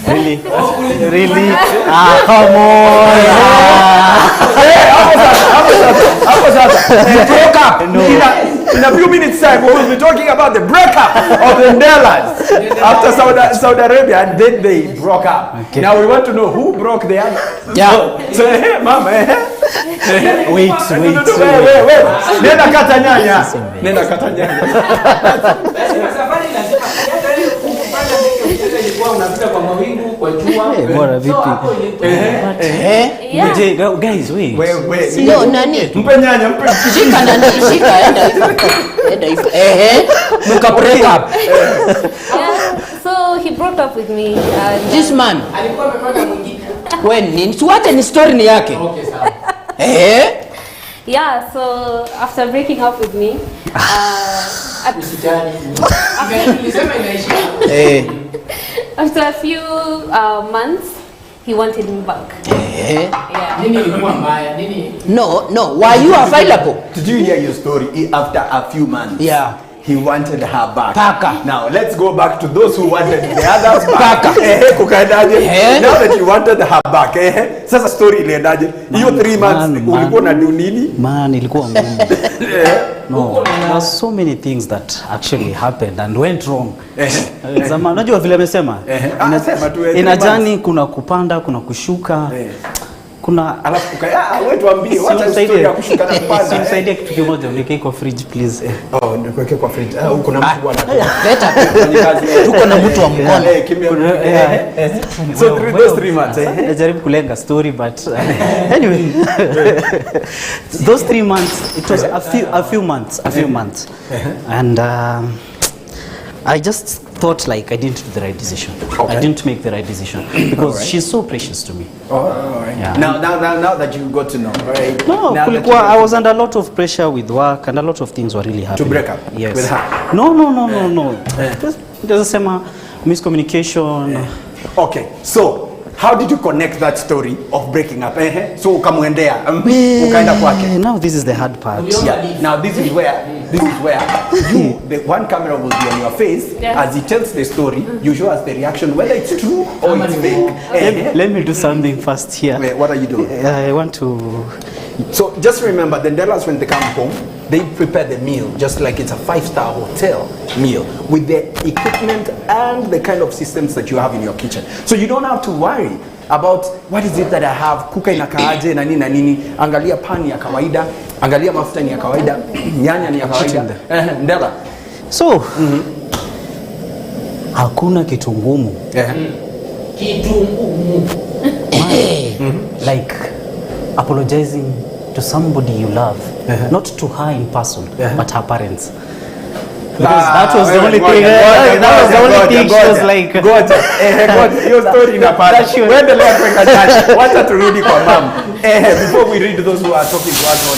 Really? Really? Come on. They broke up. In a few minutes time, we will be talking about the breakup of the Ndelaz after Saudi Arabia, and then they broke up. Okay. Now we want to know who broke the other. Yeah. So, hey, mama, wait. Nenda kata nyanya. Nenda kata nyanya. Bora vipi? Guys, wait. No, nani? Mpe nyanya, mpe. Shika nani? Shika, enda hivi. Muka break up. So he broke up with me. This man. When? Tuache ni story ni yake. Okay, sawa. Yeah, so after breaking up with me, after a few months, he wanted me back. Yeah. No. Were you available? Did you hear your story after a few months? Yeah. he wanted her back. Paka. Now let's go back to those who wanted the others back. Paka. Kukaendaje? Now that you wanted her back, sasa story iliendaje? Hiyo 3 months ulikuwa na do nini? Man, ilikuwa ngumu. No, there are so many things that actually happened and went wrong. Zama, unajua vile amesema? Ina journey kuna kupanda, kuna kushuka. Kuna alafu wewe tuambie wacha story ya kushuka na kupanda. Nisaidie kitu kimoja, uniweke kwa fridge please. Niweke kwa fridge. Uko na mtu bwana. Leta. Tuko na mtu wa mkono. So those 3 months. Najaribu kulenga story but anyway. Those 3 months it was a few months. And I just thought like I didn't do the right decision. I didn't make the right decision because she's so precious to me. All right. Yeah. Now that you got to know, right? No, I was under a lot of pressure with work and a lot of things were really happening. To break up with her? No. Just miscommunication. Okay, so how did you connect that story of breaking up? So ukamwendea ukaenda kwake. Now this is the hard part. Yeah. Now this is where you, the one camera will be on your face as he tells the story. You show us the reaction whether it's true or it's fake. Let me do something first here. Wait, what are you doing? I want to. So just remember, the Ndelaz, when they come home, they prepare the meal just like it's a 5-star hotel meal with the equipment and the kind of systems that you have in your kitchen. So you don't have to worry about what is it that I have, kuka inakaaje na nini. Angalia pani ya kawaida, angalia mafuta ni ya kawaida, nyanya ni ya kawaida. Ndela. So, hakuna kitu ngumu. Kitu ngumu. Like apologizing to somebody you love, not to her in person, but her parents. Because that was the only thing. That was the only thing she was like. God, your story in a part. When the Lord went and wacha turudi kwa mom. Before we read those who are talking to us on.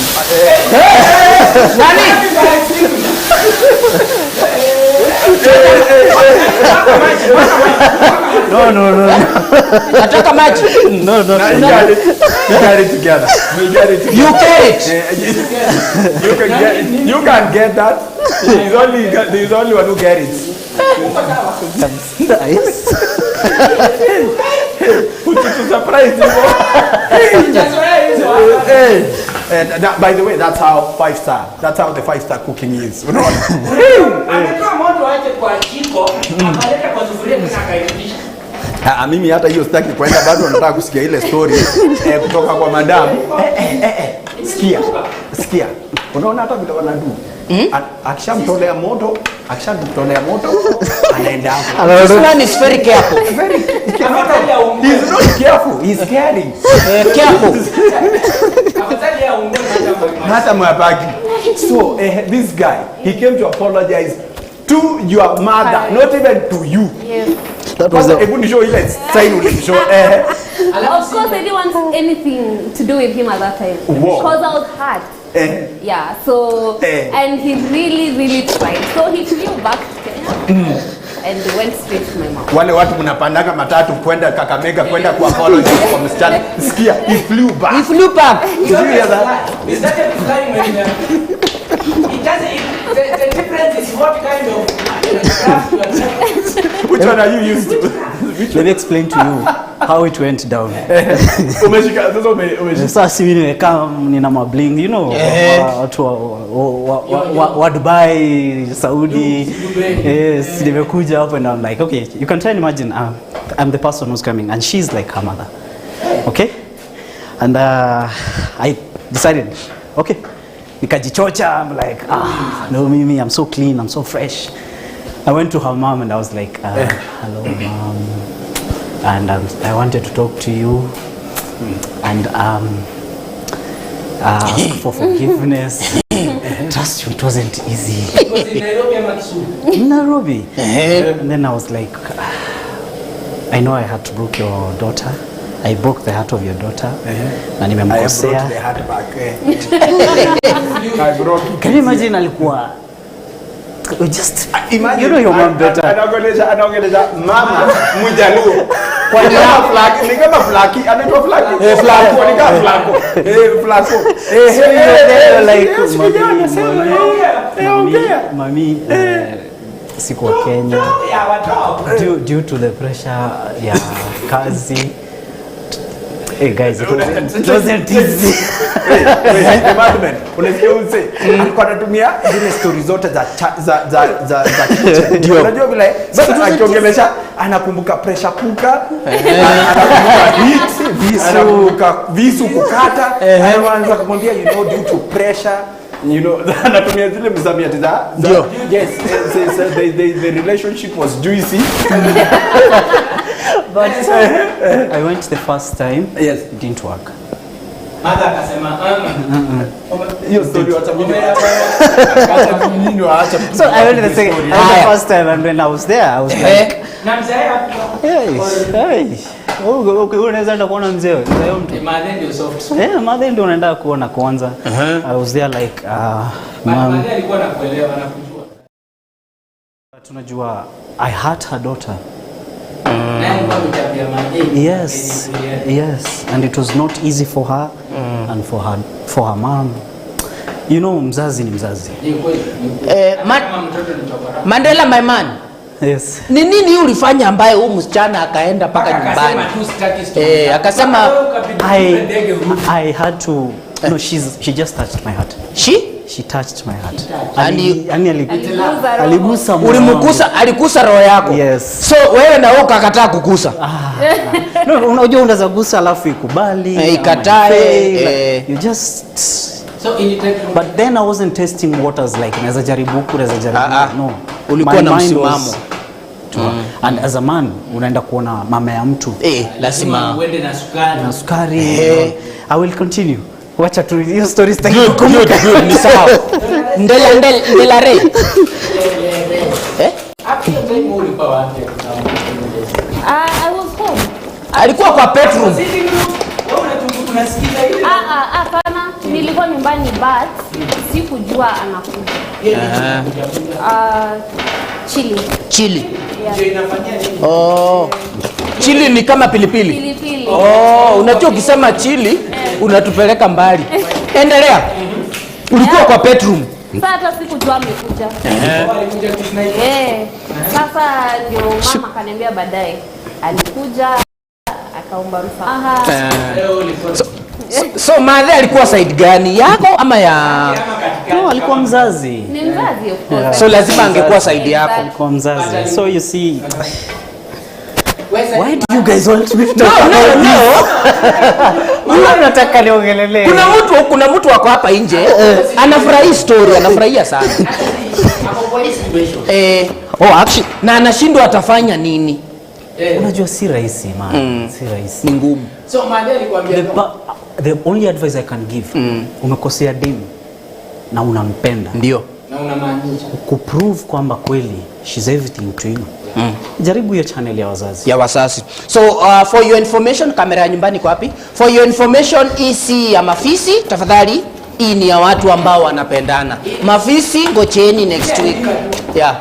No. Nataka maji. No. We got it together. You get it. You can get that. There's only one who get it. Nice. To surprise you. By the way, that's how 5-star. That's how the 5-star cooking is. Mimi hata hiyo sitaki kwenda, bado nataka kusikia ile story kutoka kwa madam. Sikia. Unaona hata vile wanadu. Akishamtolea moto, anaenda hapo. This man is very careful. He's not careful. He's caring. Careful. Hata mwabaki. So this guy, he came to apologize to your mother, not even to you. Yes. That was the show. Of course, I didn't want anything to do with him at that time because I was hurt. Yeah, so and he really tried. So he flew back to Kenya and went straight to my mom. Wale watu mnapandanga matatu kwenda Kakamega kwenda ku apologize kwa msichana. Sikia, he flew back. Did you hear that? Is that a flying when it doesn't. The difference is what kind of craft you are doing. Which one are you used to? Let me explain to you how it went down. Sasa mimi nimekaa nina mabling, you know, watu wa Dubai, Saudi. Yes, nimekuja hapo and I'm like, okay, you can try and imagine I'm the person who's coming and she's like her mother. Okay? And I decided, okay, nikajichocha. I'm like, no, Mimi, I'm so clean, I'm so fresh. I went to her mom and I was like, hello, mom. And I wanted to talk to you and ask for forgiveness. Trust you, it wasn't easy. Because in Nairobi, I'm at In Nairobi. And then I was like, I know I had to break your daughter. I broke the heart of your daughter. Na nimemkosea. I brought the heart back. Can you imagine alikuwa just imagine, you know your mom better. Anaongeleza mama Mjaluo. Kwa nini flaki? Ni kama flaki, anaitwa flaki. Flaki, ni kama flako. Mami, sikuwa Kenya due to the pressure ya kazi. Hey guys, it wasn't easy. Unasikia unse alikuwa anatumia zile stories zote za kitchen. Unajua vile sasa akiongelesha anakumbuka pressure cooker, anakumbuka heat, anakumbuka visu kukata, anaanza kumwambia due to pressure, anatumia zile msamiati za yes, the relationship was juicy. But I went the first time. Yes, it didn't work. Mother akasema hiyo story wacha mimi waacha. So I went the second, the first time, and when I was there, I was like, na mzee hey, unaweza enda kuona mzee mtu. Mother ndio soft. Mother ndio unaenda kuona kwanza. I was there like mother alikuwa anakuelewa na kujua. Tunajua I had her daughter. Yes, and it was not easy for her and for her mom. Mzazi ni mzazi. Mandela, my man. Yes. Ni nini ulifanya ambaye huyu msichana akaenda paka nyumbani? Akasema I had to she just touched my heart. She touched my heart. Aligusa moyo. Ulimgusa, aligusa roho yako. Yes. So wewe na wewe ukakataa kugusa. No, unajua unaweza gusa alafu ikubali, ikatae. You just but then I wasn't testing waters like naweza jaribu. No. Ulikuwa na msimamo. And as a man unaenda kuona mama ya mtu. Lazima uende na sukari. I will continue. Wacha tu hiyo stories good, ni sawa. Ndela re. I was home. Alikuwa kwa bedroom. Hapana, nilikuwa nyumbani but sikujua anakuja. Chili. Yeah. Chili ni kama pilipili. Pilipili. Unajua ukisema chili unatupeleka mbali. Endelea. Ulikuwa kwa bedroom. Sasa hata sikujua amekuja. Sasa ndio mama akaniambia baadaye alikuja akaomba msamaha. So mother alikuwa side gani? Yako ama ya? No, alikuwa mzazi. Ni mzazi of course. So lazima angekuwa side yako. Alikuwa mzazi. So you see, why do you guys want me to talk? No. Nataka niongelele. Kuna mtu wako hapa nje anafurahia story, anafurahia sana. Actually na anashindwa atafanya nini? Unajua si rahisi man. Si rahisi. Ni ngumu. So Mandela alikwambia the only advice I can give, umekosea demu na unampenda. Ndio. Na unamaanisha kuprove kwamba kweli she's everything to you. Jaribu hiyo channel ya wazazi. So for your information, kamera ya nyumbani kwa wapi? For your information, isi ya mafisi tafadhali. Hii ni ya watu ambao wanapendana. Mafisi ngocheni next week. Yeah.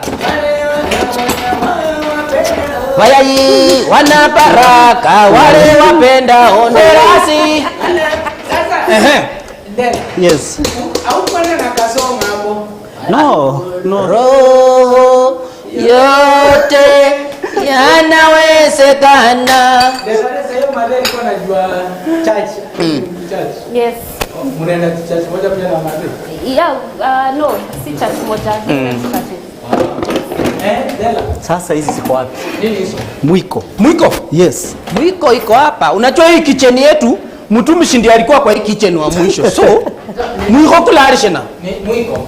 Wayai wana baraka wale wapenda Ndelaz. Yes. Au kwenda na kasonga hapo? No. Roho yote yanawezekana. Sasa hiyo Mandela alikuwa anajua church. Yes. Mnaenda church moja pia na Mandela? Yeah, no, si church moja. Sasa hizi ziko wapi? Nini hizo? Mwiko? Yes. Mwiko iko hapa. Unajua hii kitchen yetu, Mtumishi ndiye alikuwa kwa hii kitchen wa mwisho. So, mwiko kularishana. Mwiko.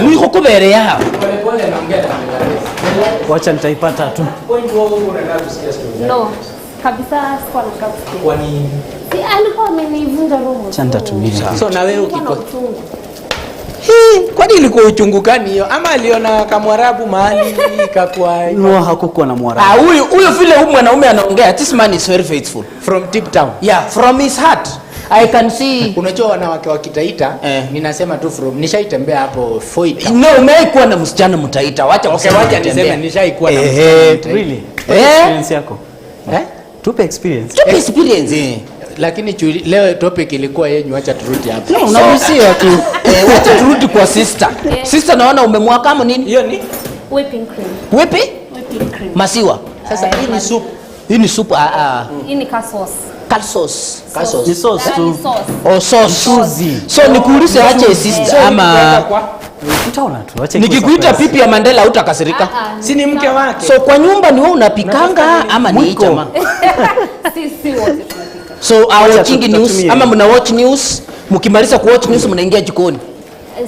Mwiko kubere yao. Pole naongea na Ndelaz. Wacha nitaipata tu. Point wao unataka kusikia story. No. Kabisa sikuwa nataka kusikia. Kwa nini? Alikuwa amenivunja roho. Chanda tumia. So na wewe ukiko. Kwani ilikuwa uchungu gani hiyo? Ama aliona kamwarabu mahali kakwa? No, hakukuwa na mwarabu. Huyo vile huyu mwanaume anaongea, this man is very faithful From deep down. Yeah, from his heart. I can see. Unajua wanawake wa Kitaita, ninasema tu from nishaitembea hapo Foita. No, umeikuwa na msichana Mtaita. Wacha kusema. Wacha niseme nishaikuwa na msichana Mtaita. Really? Experience yako? Tupe experience. Tupe experience. Lakini leo topic ilikuwa yenyu, acha turudi hapa. Unaruhusiwa tu. Acha turudi kwa sister. Sister, naona umemwaka kama nini? Hiyo ni Whipping cream. Whipping cream. Masiwa. Sasa hii ni soup. Hii ni soup. Hii ni sauce. Sauce. Ni sauce tu. Sauce. So nikuulize ache sister ama utaona tu. Acha nikikuita pipi ya Mandela utakasirika? Si ni mke wake. So kwa nyumba ni wewe unapikanga ama ni chama? Si wote tunapika. So watching news ama mna watch news, mkimaliza ku watch news mnaingia jikoni.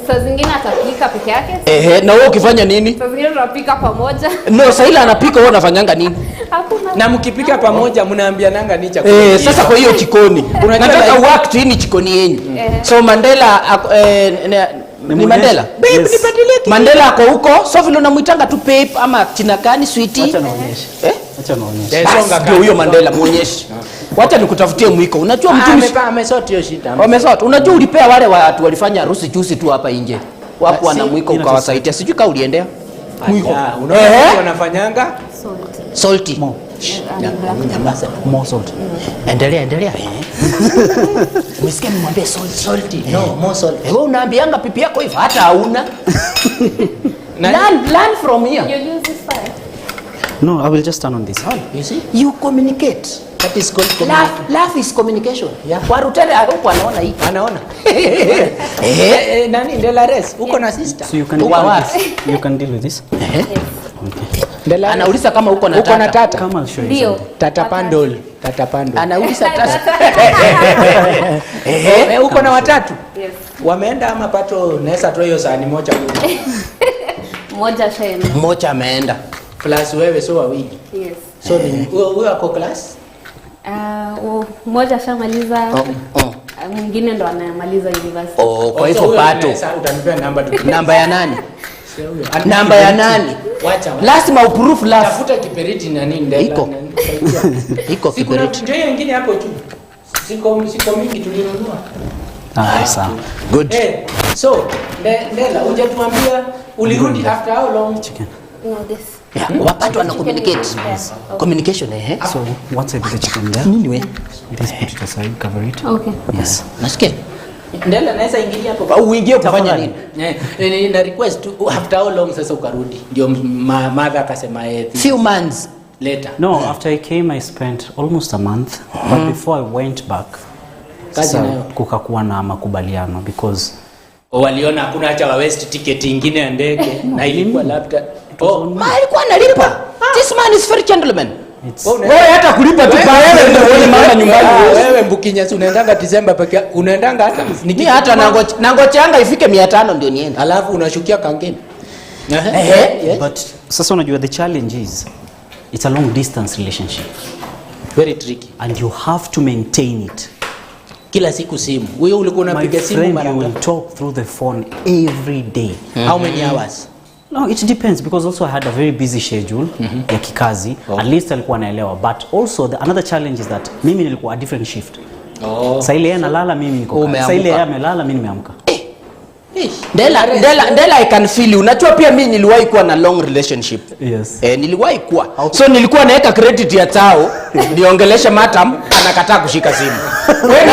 Saa zingine atapika peke yake. Na wewe ukifanya nini? Saa zingine tunapika pamoja. No, Saila anapika, wewe unafanyanga nini? Hakuna. Na mkipika pamoja mnaambiananga ni chakula. Sasa kwa hiyo jikoni. Nataka work tu ni jikoni yenu. So Mandela ni Mandela. Babe, nibadilie. Mandela ako huko, so vile unamuitanga tu babe ama jina gani sweetie? Acha naonyesha. Acha naonyesha. Songa Ndio huyo Mandela muonyeshe. Wacha nikutafutie mwiko. Unajua Mtumishi amesort hiyo shida. Wamesort. Unajua ulipea wale watu walifanya harusi juzi tu hapa nje. Wapo wana mwiko ukawasaidia. Sijui kama uliendea. Mwiko. Unaona wanafanyanga salty. More salt. Endelea. Umesikia nimwambie salty. No, more salt. Wewe unaambianga pipi yako hivyo hata hauna. Learn from here. You use this fire. No, I will just turn on this. You see? You communicate. that is called love is communication. Yeah. Warutele hapo anaona hii. Anaona. Nani Ndelaz? Uko na sister? So you can deal with this. Okay. Anauliza kama uko na tata. Uko na tata? Kama I'll show you. Ndio. Tata Pandol. Tata Pandol. Anauliza tata. Uko na watatu? Yes. Wameenda ama pato naweza toa hiyo sahani moja huko. Moja shaenda. Moja ameenda. Plus wewe so wawili. Yes. So ni wewe uko class? Moja shamaliza. Mwingine ndo anamaliza university. Kwa hivyo pato. Utanipea namba tu. Namba ya nani? Namba ya nani? Wacha. Lazima uproof love. Tafuta kiberiti na nini ndani. Iko kiberiti. Ndio hiyo nyingine hapo tu. Siko mingi tulinunua. Sawa. Good. So, Ndela, hujatuambia ulirudi after how long? Chicken. No, this. Yeah, wapatu wana communicate. Yes. Communication So once I put the chicken there, anyway, just put it aside, cover it. Okay. Yes. nasikia. Ndela naweza ingilia hapo. Au uingie kufanya nini? Na request after how long sasa ukarudi? Ndio mother akasema few months later. No, after I came I spent almost a month, but before I went back, kukakuwa na makubaliano because waliona hakuna acha wa waste ticket nyingine ya ndege na ilikuwa labda alikuwa analipa. This man is very gentleman. Wewe hata kulipa tu kwa wewe ndio wewe mama nyumbani. Wewe Mbukinya unaendanga December pekee, unaendanga hata ni hata nangochanga ifike 500 ndio niende. Alafu unashukia Kangeni. But sasa unajua the challenge is it's a long distance relationship. Very tricky. And you have to maintain it. Kila siku simu. Wewe ulikuwa unapiga simu mara ngapi? You will talk through the phone every day. How many hours? No, it depends because also I had a very busy schedule ya kikazi. At least alikuwa anaelewa, but also another challenge is that mimi nilikuwa a different shift. Sasa ile analala mimi niko. Sasa ile amelala mimi nimeamka. Ndela I can feel you. Unajua pia mimi niliwahi kuwa na long relationship. Yes. Niliwahi kuwa. So nilikuwa naweka credit ya tao, niongeleshe madam anakataa kushika simu. Wewe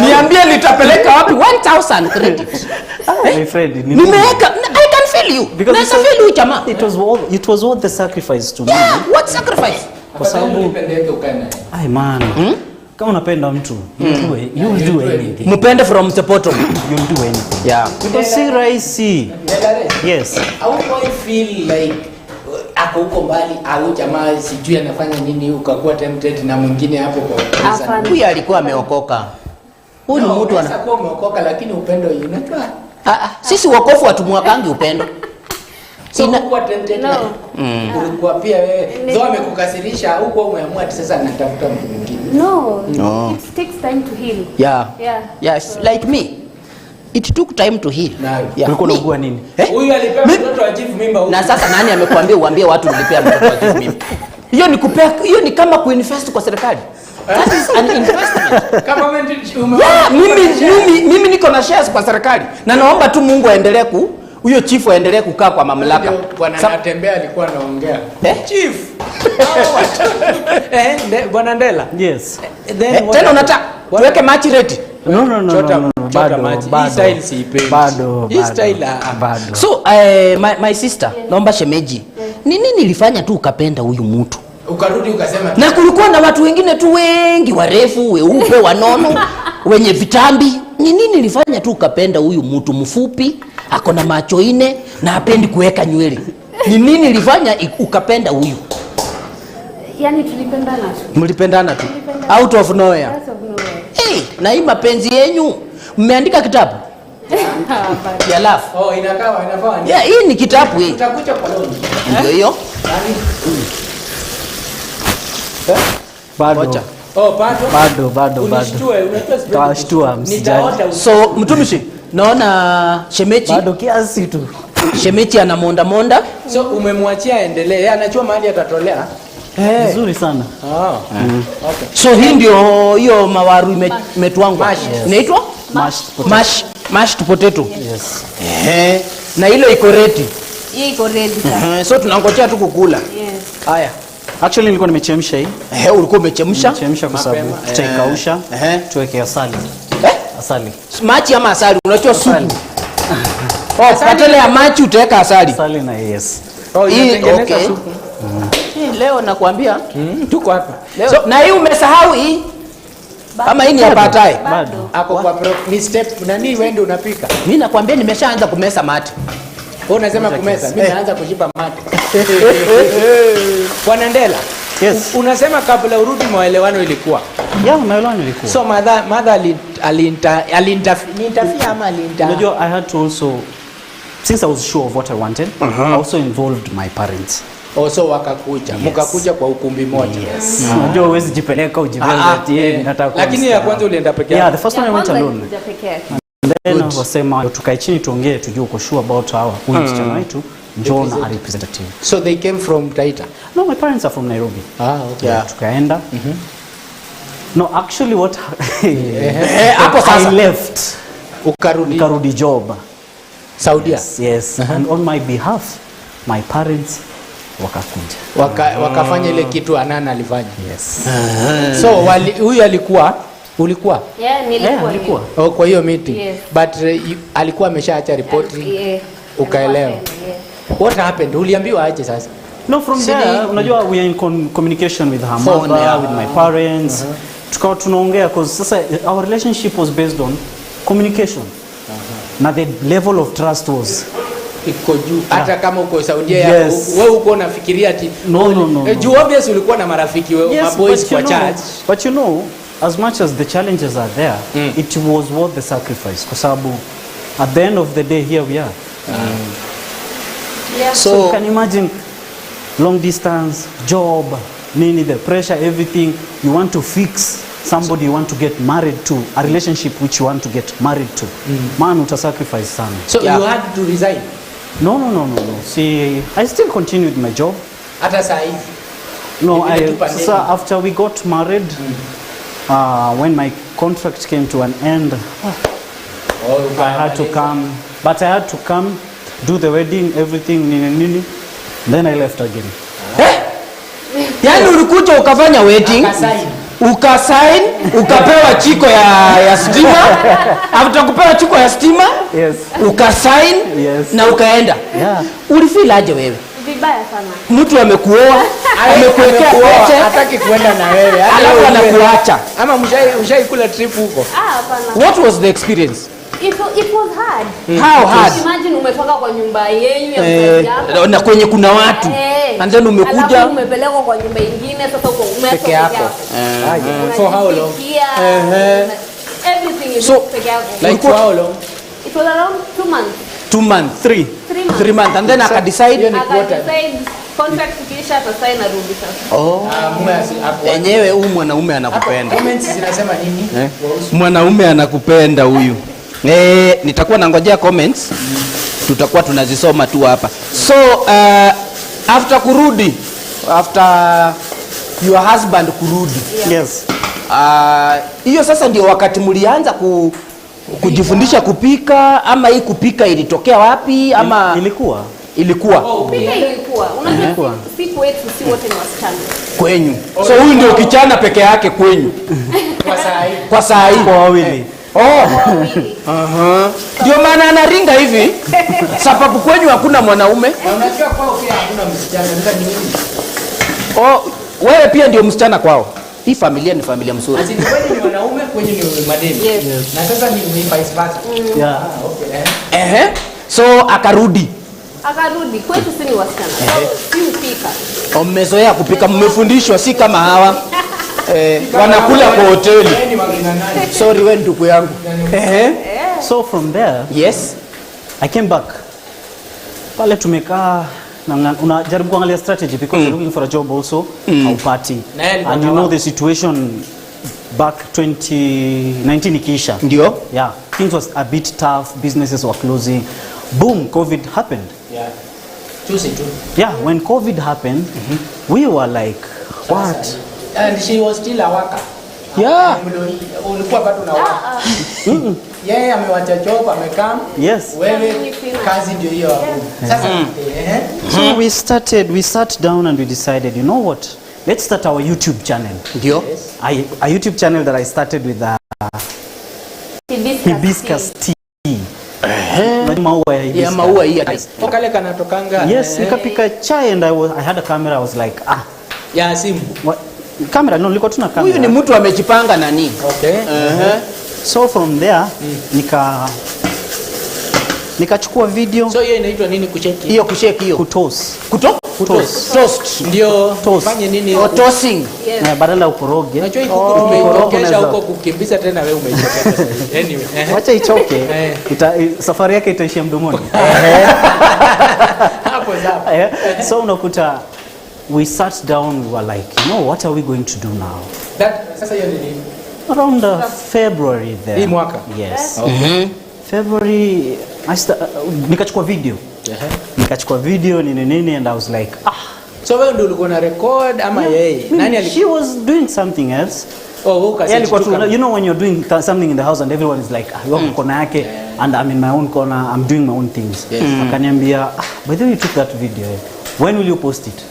niambie nitapeleka wapi 1000 credit. My friend, nimeweka I can feel you. Because I feel you jamaa. It was all the sacrifice to me. Yeah, what sacrifice? Kwa sababu nipendeke ukana. Ai man. Kama unapenda mtu, you'll do anything. Mpende from the bottom. You'll do anything. Yeah. Because si rahisi. Yes. How do you feel like ako huko mbali au jamaa sijui anafanya nini ukakuwa tempted na mwingine hapo kwa huyu alikuwa ameokoka. Huyu ni mtu anakuwa ameokoka lakini upendo unajua. Sisi wokofu watumwakangi upendo. Sina kuwa tempted. No. Ulikuwa pia wewe ndio amekukasirisha huko umeamua ati sasa natafuta mtu mwingine. No. It takes time to heal. Yeah, like me. It took time to heal. Ulikuwa unaugua nini? Huyu alipea mtoto ajifu mimba huko. Na sasa nani amekwambia uambie watu nilipea mtoto ajifu mimba? Hiyo ni kama kuinvest kwa serikali. That is an investment. Government mimi niko na shares kwa serikali. Na naomba tu Mungu aendelee huyo chief aendelee kukaa kwa mamlaka. Bwana Natembea alikuwa anaongea. Chief. Bwana Ndela. Yes. Tena unataka tuweke match rate? No. Bado. Hii style siipendi. Hii style bado. So my sister, naomba shemeji. Ni nini nilifanya tu ukapenda huyu mtu? Ukarudi ukasema na kulikuwa na watu wengine tu wengi warefu, weupe, wanono, wenye vitambi. Ni nini nilifanya tu ukapenda huyu mtu mfupi, ako na macho ine na hapendi kuweka nywele? Ni nini nilifanya ukapenda huyu? Yani tulipendana tu. Mlipendana tu. Out of nowhere. Na hii mapenzi yenyu mmeandika kitabu? Ya love. Inafaa. Yeah, hii ni kitabu hii. Utakuja kwa leo. Ndio hiyo. Bado. Bado. Tawashtua msijali. So mtumishi, naona shemeji bado kiasi tu. Shemeji anamonda. So umemwachia aendelee. Yeye anajua mahali atatolea. Vizuri sana. Okay. So hii ndio hiyo mawaru imetwangwa. Inaitwa mashed potato. Yes. Na hilo iko ready. Hii iko ready. So tunangojea tu kukula. Yes. Haya. Actually nilikuwa nimechemsha hii. Ulikuwa umechemsha? Nimechemsha kwa sababu tutaikausha. Tuweke asali. Asali. Machi ama asali? Unachua supu. Patele ya machi utaweka asali. Asali na yes. Inatengeneza supu. Leo nakwambia tuko hapa. So na hii umesahau hii? Kama hii ni ya baadaye. Bado. Ako kwa ni step nani wewe ndio unapika? Mimi nakwambia nimeshaanza kumesa mate. Wewe unasema kumesa, mimi naanza kujipa mate. Bwana Ndela. Yes. Unasema kabla urudi maelewano ilikuwa. Maelewano ilikuwa. So mother alinitafia ama alinta. Unajua I had to also, since I was sure of what I wanted, I also involved my parents. So wakakuja. Yes. Mkakuja kwa ukumbi moja. Yes. Unajua huwezi jipeleka ujibebe nataka. Lakini ya kwanza ulienda peke yako. Yeah, the first one I went alone. Then wasema tukae chini tuongee tujue uko sure about our msichana wetu John a representative. So they came from Taita? No, my parents are from Nairobi. Okay. Yeah. Tukaenda. No, actually what hapo sasa I left. Ukarudi job. Saudia? Yes. And on my behalf my parents wakakuja. Wakafanya ile kitu Anana alifanya. Yes. So huyu ulikuwa? Yeah, nilikuwa. Kwa hiyo meeting. Yes. But alikuwa ameshaacha ripoti. Ukaelewa. What happened? Uliambiwa aje sasa? No, from there, unajua we are in communication with her mother, with my parents. Tukawa tunaongea because sasa our relationship was based on communication. Na the level of trust was iko juu. Hata kama uko Saudia wewe uko unafikiria ati no. Juu obviously ulikuwa na marafiki wewe maboys kwa church. But you know, as much as the challenges are there, it was worth the sacrifice kwa sababu at the end of the day here we are. So you can imagine long distance, job, the pressure, everything. You want to fix somebody you want to get married to, a relationship which you want to get married to. Man, uta sacrifice sana. So you had to resign? No. See, I still continued my job. Hata saa hizi? No, so after we got married, when my contract came to an end, I had to come. But I had to come, do the wedding, everything, then I left again. Yani ulikuja ukafanya wedding, ukasign, ukapewa chiko ya stima, after kupewa chiko ya stima, yes. Ukasign, yes. Na ukaenda. Yeah. Ulifeel aje wewe? Vibaya sana. Mtu amekuoa, amekuwekea pete, hataki kuenda na wewe. Alafu anakuacha. Ama mshaikula trip huko? Hapana. What was the experience? It was hard. How hard? Imagine umetoka kwa nyumba yenu ya mzazi yako. Na kwenye kuna watu. And then umekuja. Alafu umepelekwa kwa nyumba nyingine sasa uko peke yako. For how long? Everything is so, peke yako. Like for how long? It was around 2 months. 2 months, 3 months. And then akadecide contract kisha atasign arudi sasa. Enyewe huyu mwanaume anakupenda. Comments zinasema nini? Mwanaume anakupenda huyu. Nitakuwa nangojea comments. Tutakuwa tunazisoma tu hapa. So after kurudi, after your husband kurudi. Yes. Hiyo sasa ndio wakati mlianza Kujifundisha kupika ama hii kupika ilitokea wapi ama ilikuwa Kupika ilikuwa. Unajua siku wetu si wote ni wasichana. Kwenyu. So huyu ndio kichana peke yake kwenyu. Kwa saa hii. Kwa wawili. Ndio maana anaringa hivi. Sababu kwenyu hakuna mwanaume. Unajua kwao pia hakuna msichana, ndio nini? Wewe pia ndio msichana kwao. Hii familia ni familia mzuri. Azini wewe ni wanaume, kwenye ni madeni. Yes. Na sasa ni vice versa. Yeah. Okay. So akarudi Kwetu si ni wasichana. Si upika. Mmezoea kupika, mmefundishwa si kama hawa. Wanakula kwa hoteli. Sorry wewe ndugu yangu. So from there, yes, I came back. Pale tumekaa na unajaribu kuangalia strategy because you're looking for a job also, haupati. And you know the situation back 2019 ikiisha. Ndio? Yeah, things was a bit tough, businesses were closing. Boom, COVID happened. Yeah. Choosing too. Yeah, when COVID happened, we were like, what? And she was still a worker. Yeah. Ulikuwa bado na work. Yeye amewacha job, amekaa. Yes. Wewe kazi ndio hiyo. Sasa So we sat down and we decided, you know what? Let's start our YouTube channel. Ndio? A YouTube channel that I started with hibiscus tea. Maua hii. Pokale kanatokanga. Yes, nikapika chai and I had a camera. I was like, ya simu. Camera, no, nilikuwa tuna camera. Huyu ni mtu amejipanga nani? Okay. So from there, nikachukua video. So hiyo inaitwa nini kucheki? Hiyo kucheki hiyo. Kutoast. Toast. Ndio. Fanye nini? Toasting. Badala ukoroge. Unajua umeitokesha huko kukimbiza tena wewe umeitokesha. Anyway. Wacha ichoke. Safari yake itaishia mdomoni. Hapo hapo. So unakuta we sat down, we were like, you know, what are we going to do now? Sasa hiyo ni around February there. Hii mwaka? Yes. February nikachukua video. Nikachukua video nini and I was like, So wewe ndio ulikuwa na record ama yeye? Nani alikuwa? She was doing something else. You know when you're doing something in the house and everyone is like, you're in corner yake and I'm in my own corner, I'm doing my own things. Akaniambia, by the way you took that video. When will you post it?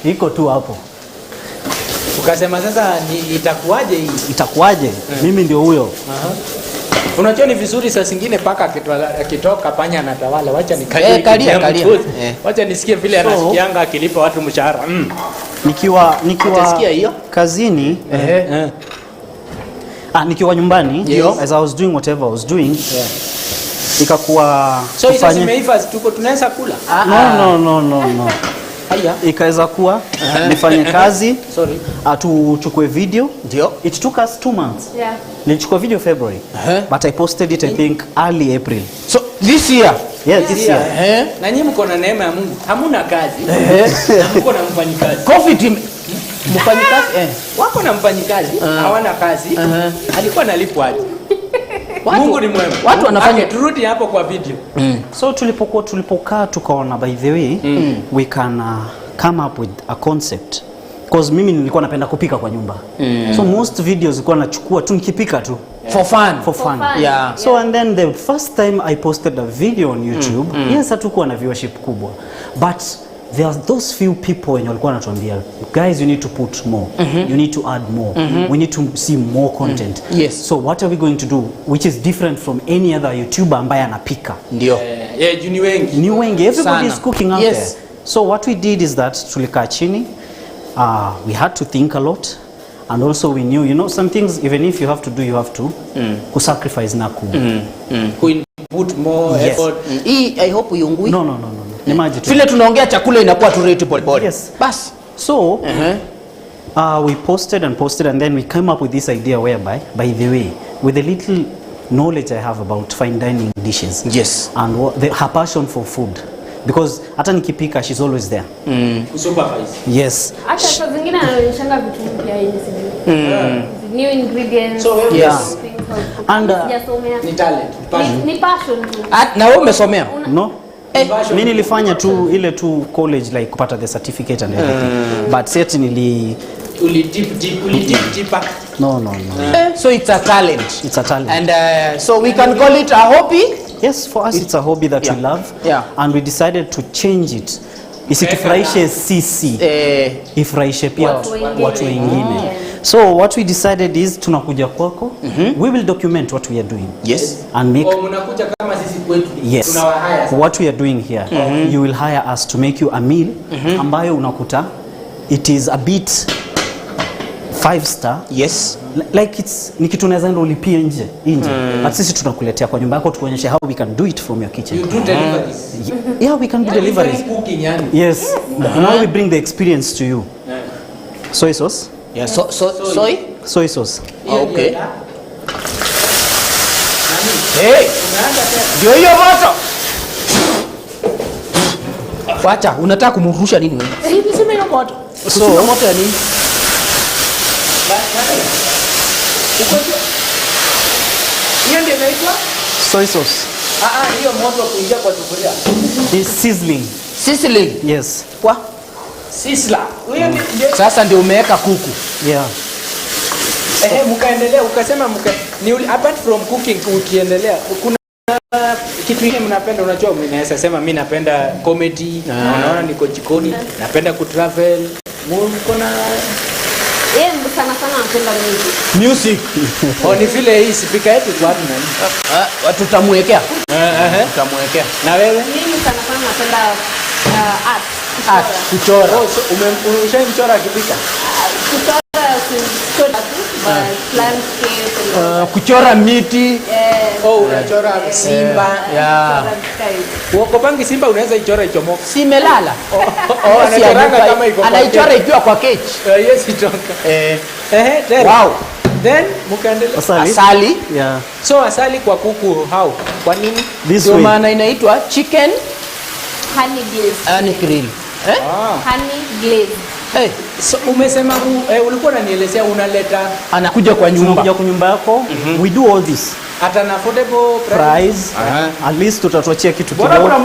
Iko tu hapo. Ukasema sasa itakuwaje hii? Itakuwaje? Mimi ndio huyo. Unajua ni vizuri saa zingine paka akitoka panya anatawala. Wacha kalia. Wacha nisikie vile anasikianga akilipa watu mshahara. Nikiwa kazini, nikiwa nyumbani, as I was doing whatever I was doing, ikakuwa so hizo zimeiva tuko tunaweza kula. No. Ikaweza kuwa nifanye kazi. Sorry. Tuchukue video. Ndio. It took us 2 months. Yeah. Nilichukua video February. But I posted it I think early April. So this year. Yeah, this year. Na nyinyi mko na neema ya Mungu. Hamuna kazi. Na mko na mfanyikazi. Covid mfanyikazi wako na mfanyikazi, hawana kazi. Alikuwa analipwaje? Mungu ni mwema. Watu wanafanya. Turudi hapo kwa video. So tulipokaa tukaona by the way we can come up with a concept because mimi nilikuwa napenda kupika kwa nyumba. So most videos nilikuwa nachukua tu nikipika tu for fun. Yeah. So and then the first time I posted a video on YouTube, yes hatukuwa na viewership kubwa, but there are those few people when walikuwa wanatuambia, guys, you need to put more, you need to add more, we need to see more content. Yes. So what are we going to do which is different from any other YouTuber ambaye anapika? Ndio. Ni wengi, everybody is cooking out yes. there. So what we did is that tulikaa chini, we had to think a lot, and also we knew, you know, some things even if you have to do, you have to sacrifice na put more effort. I hope uyungui. No. Imagine vile tunaongea chakula inakuwa tu rate pole. Yes. Bas. So we posted and then we came up with this idea whereby, by the way, with the little knowledge I have about fine dining dishes, yes, and her passion for food, because hata nikipika she's always there. Supervise. Yes. Hata saa zingine anaonyeshanga vitu mpya hivi sijui. New ingredients. So yes. And ni talent, ni passion tu. Na wewe umesomea? No. Mimi nilifanya tu ile tu college like kupata the certificate and everything. But certainly ulitip No. So it's a talent. It's a talent. And so we can call it a hobby? Yes, for us it's a hobby that we love. Yeah. And we decided to change it. Isitufurahishe sisi. Ifurahishe pia watu wengine. So what we decided is tunakuja kwako. We will document what we are doing. Yes. And make mnakuja kama sisi kwetu. Yes. Tunawahire. What we are doing here. You will hire us to make you a meal ambayo unakuta it is a bit 5-star. Yes. Like it's ni kitu unaweza enda ulipie nje. But sisi tunakuletea kwa nyumba yako tukuonyeshe how we can do it from your kitchen. You do deliveries. Yeah, we can do deliveries. Cooking yani. Yes. Now we bring the experience to you. Soy sauce? Yeah, soy? Soy sauce. Okay. Hey, ndio hiyo moto. Wacha, unataka kumrusha nini wewe? Hivi sema hiyo moto. So moto ya nini? Hiyo ndio inaitwa soy sauce. Hiyo moto kuingia kwa sufuria. It's sizzling. Sizzling? Yes. Kwa? Sizzler. Hiyo ndio sasa ndio umeweka kuku. Yeah. Mkaendelea ukasema ni apart from cooking ukiendelea kuna kitu kingine mnapenda, unajua mnaweza sema mimi napenda comedy, unaona niko jikoni, napenda kutravel. Mko na sana napenda music. Ni vile hii speaker yetu kwa watu nani? Watu tamuwekea. Tamuwekea. Na wewe? Mimi sana napenda art. Kuchora. Umemchora akipika? Kuchora kuchora miti. Unachora simba. Uokopangi simba unaweza ichora ichomoka. Si imelala. Anaichora ikiwa kwa cage. Yes, itoka. Wow. Then mkaendelea. Asali. Yeah. So asali kwa kuku how? Kwa nini? Ndio maana inaitwa chicken honey glaze. Honey grill. Honey glaze. So umesema ulikuwa unanielezea unaleta anakuja kwa nyumba. Anakuja kwa nyumba yako. We do all this. At an affordable price. At least tutatuachia kitu kidogo. Bora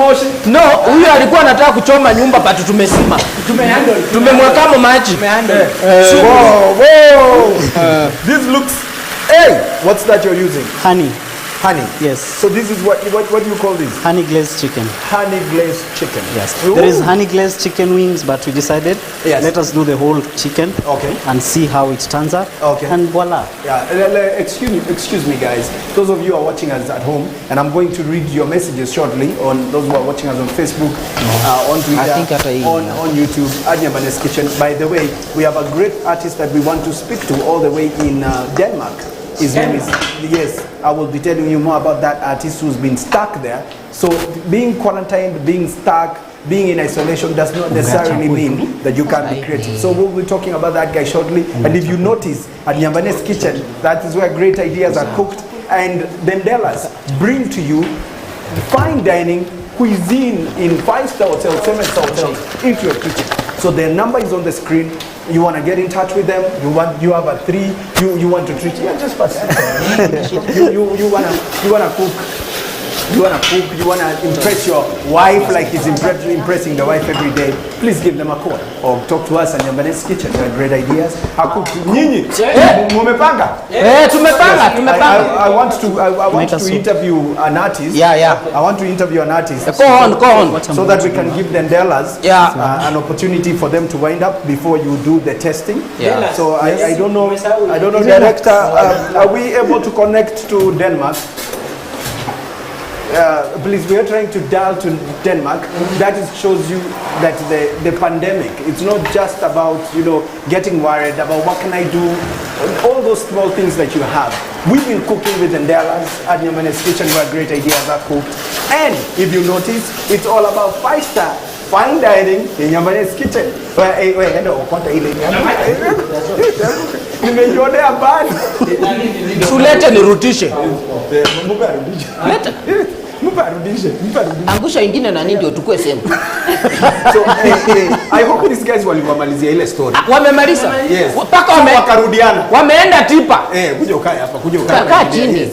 no, huyu alikuwa anataka kuchoma nyumba but tumesima. Tumehandle. Tumemweka maji. Tumehandle. Whoa. This looks what's that you're using? Honey. Honey. Yes. So this is what do you call this? Honey glazed chicken. Honey glazed chicken. Yes. There is honey glazed chicken wings, but we decided let us do the whole chicken. Okay. And see how it turns out. Okay. And voila. Yeah. Excuse me, guys. Those of you who are watching us at home, and I'm going to read your messages shortly on those who are watching us on Facebook, on Twitter, on YouTube, at Nyambane's Kitchen. By the way, we have a great artist that we want to speak to all the way in Denmark. His name is, yes, I will be telling you more about that artist who's been stuck there. So being quarantined, being stuck, being in isolation does not necessarily mean that you can't be creative. So we'll be talking about that guy shortly. And if you notice, at Nyambane's Kitchen, that is where great ideas are cooked. And Ndelaz bring to you fine dining, cuisine in 5-star hotels, 7-star hotels into your kitchen. So their number is on the screen. You want to get in touch with them. You have a 3. You want to treat. Yeah, just pass. you wanna cook. You want to cook. You want to impress your wife like he's impressing the wife every day. Please give them a call or talk to us at Nyambane's Kitchen. There are great ideas. Nyinyi, mumepanga? Tumepanga. I want to interview an artist. Yeah. I want to interview an artist. Go on. So that we can give the Ndelaz an opportunity for them to wind up before you do the testing. Yeah. So I don't know, director, are we able to connect to Denmark? Please, we are trying to dial to Denmark. That shows you that the pandemic, it's not just about, getting worried about what can I do, all those small things that you have. We've been cooking with Ndelaz at Nyambane's Kitchen where great ideas are cooked. And if you notice, it's all about 5-star fine dining in Nyambane's Kitchen. Nimejionea mbali. Tulete nirutishe. Leta. Mparudishe. Angusha ingine na nini ndio tukue sema. So I hope these guys walimalizia ile story. Wamemaliza? Yes. Paka wakarudiana. Wameenda tipa. Kuja ukae hapa, Kaa chini. Yes.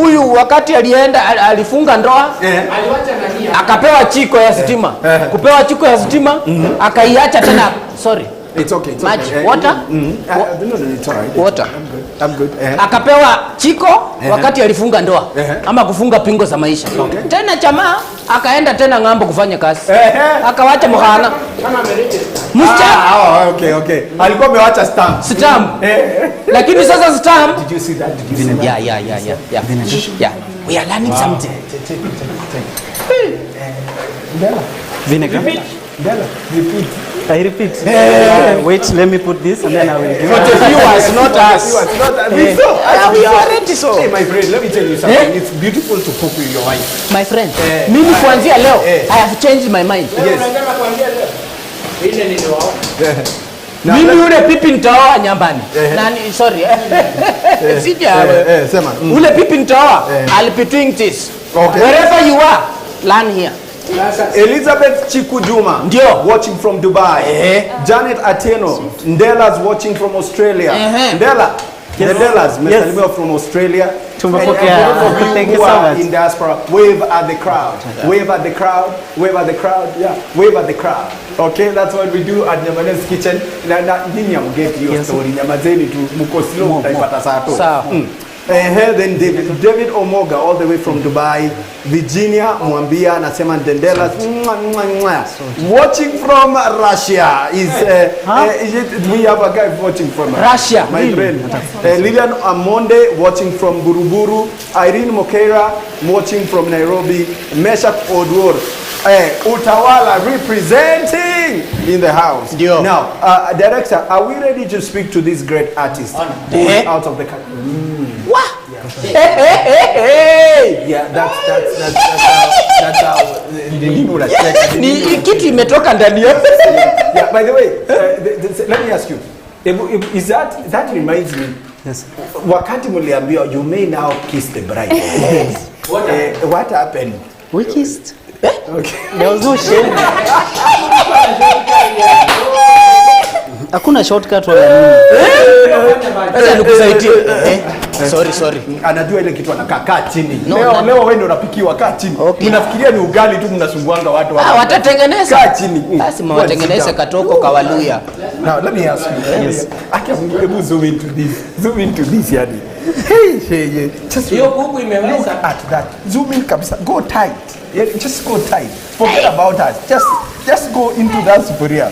Huyu wakati alienda alifunga ndoa, aliwacha nani? Akapewa chiko ya stima. Kupewa chiko ya stima, akaiacha tena. Sorry. It's okay. It's Maji, okay. water? No, it's all right. Water. I'm good. Akapewa chiko wakati alifunga ndoa ama kufunga pingo za maisha. Tena jamaa akaenda tena ng'ambo kufanya kazi. Akawacha mhana. Msichana. Okay. Alikuwa amewacha stamp. Lakini sasa stamp. Did you see that? Yeah. We are learning something. Vinegar. Repeat. I repeat. Wait, let me put this and then I will give For the viewers, not us. We are already so. Hey, my friend, let me tell you something. It's beautiful to cook with your wife. My friend, mimi kuanzia leo, I have changed my mind. Yes. Mimi ule pipi nitaoa nyambani. Nani, sorry. Sema. Ule pipi nitaoa, I'll be doing this. Okay. Wherever you are, learn here. Elizabeth Chikujuma, Ndio, watching from Dubai. Janet Ateno, Ndelaz watching from Australia. Ndelaz, Mr. from Australia. And Thank you who so are much. in diaspora, wave at the crowd. Wave at the crowd. Wave at the crowd. Yeah, wave at the crowd. Okay, that's what we do at Nyambane's Kitchen. Na nini ya mgeti your story. Nyamazeni tu mukosilo mtaipata saa tu. Then David Omoga all the way from Dubai. Virginia Mwambia anasema Ndelaz watching from Russia is we have a guy watching from Russia, my friend. Lilian Amonde watching from Buruburu. Irene Mokera watching from Nairobi. Meshak Odwor Utawala representing in the house. Dio. Now, director, are we ready to speak to this great artist who's out of the country? What? Yeah, that's how ni kitu imetoka ndani yako. Yeah, by the way, let me ask you, is that reminds me, yes, wakati muliambiwa you may now kiss the bride. What happened? We kissed. Okay. There was no shame. Hakuna shortcut wala nini. Acha nikusaidie. Sorry. Anajua ile kitu anakaa chini. No, leo wewe ndio unapikiwa kaa chini. Okay. Mnafikiria ni ugali tu mnasumbuanga watu hapa. Watatengeneza. Kaa chini. Basi mwatengeneze katoko kawaluya. Now let me ask you. Yes. Hebu zoom into this yani. Hey. Just hiyo kuku imeweza. Look at that. Zoom in kabisa. Go tight. Yeah, just go tight. Forget about us. Just go into that sufuria.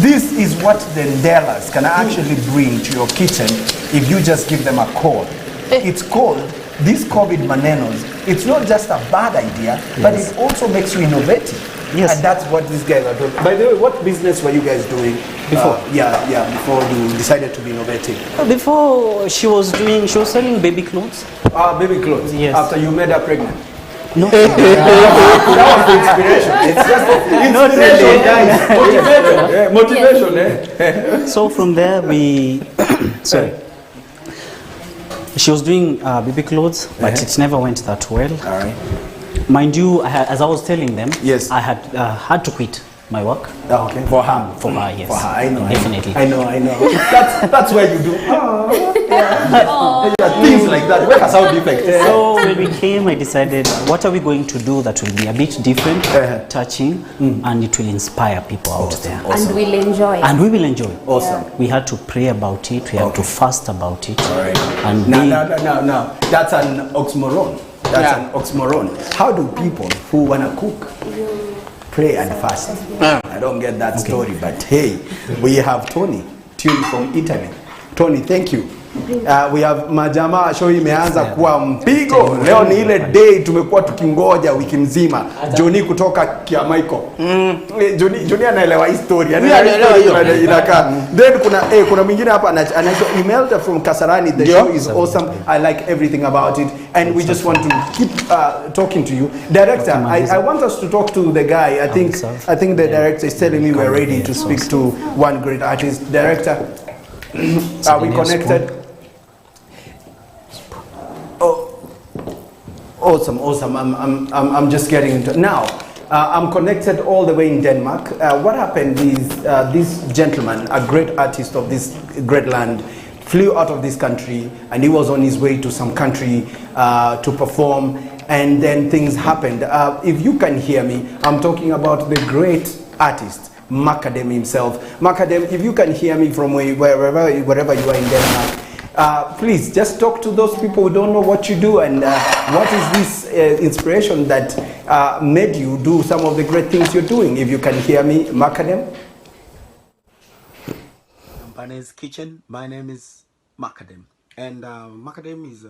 This is what the Ndelaz can actually bring to your kitchen if you just give them a call. It's called, these COVID manenos, it's not just a bad idea, but it also makes you innovative. Yes. And that's what these guys are doing. By the way, what business were you guys doing before? Before you decided to be innovative. Before she was selling baby clothes. Baby clothes? Yes. After you made her pregnant? No. That was the inspiration. It's just inspiration, guys. Motivation. So from there we, she was doing baby clothes, but it never went that well. All right. Mind you, as I was telling them, yes, I had to quit my work. Oh, okay. For her, yes. For her, I know. Definitely. I know. That's where you do. Things like that. Work us out defect. So when we came, I decided, what are we going to do that will be a bit different, touching, and it will inspire people out there. Awesome. And we'll enjoy. And we will enjoy. Awesome. We had to pray about it. We had to fast about it. All right. And now, that's an oxymoron. An oxymoron. How do people who wanna cook pray and fast? I don't get that story, but hey, we have Tony tuned from Italy. Tony, thank you. We have majama show imeanza kuwa mpigo. Leo ni ile day tumekuwa tukingoja wiki mzima. Johnny kutoka Kiamaiko. Johnny anaelewa history. Inakaa. Then kuna mwingine hapa anaitwa Imelda from Kasarani. The show is awesome. I like everything about it, and we just want to keep talking to you. Director, I want us to talk to the guy. I think the director is telling me we're ready to speak to one great artist. Director, are we connected? Awesome. I'm just getting into now. I'm connected all the way in Denmark. What happened is this gentleman, a great artist of this great land, flew out of this country, and he was on his way to some country to perform, and then things happened. If you can hear me, I'm talking about the great artist Makadem himself. Makadem, if you can hear me from wherever you are in Denmark, please just talk to those people who don't know what you do, and what is this inspiration that made you do some of the great things you're doing. If you can hear me, Makadem. Ndelaz Kitchen. My name is Makadem, and Makadem is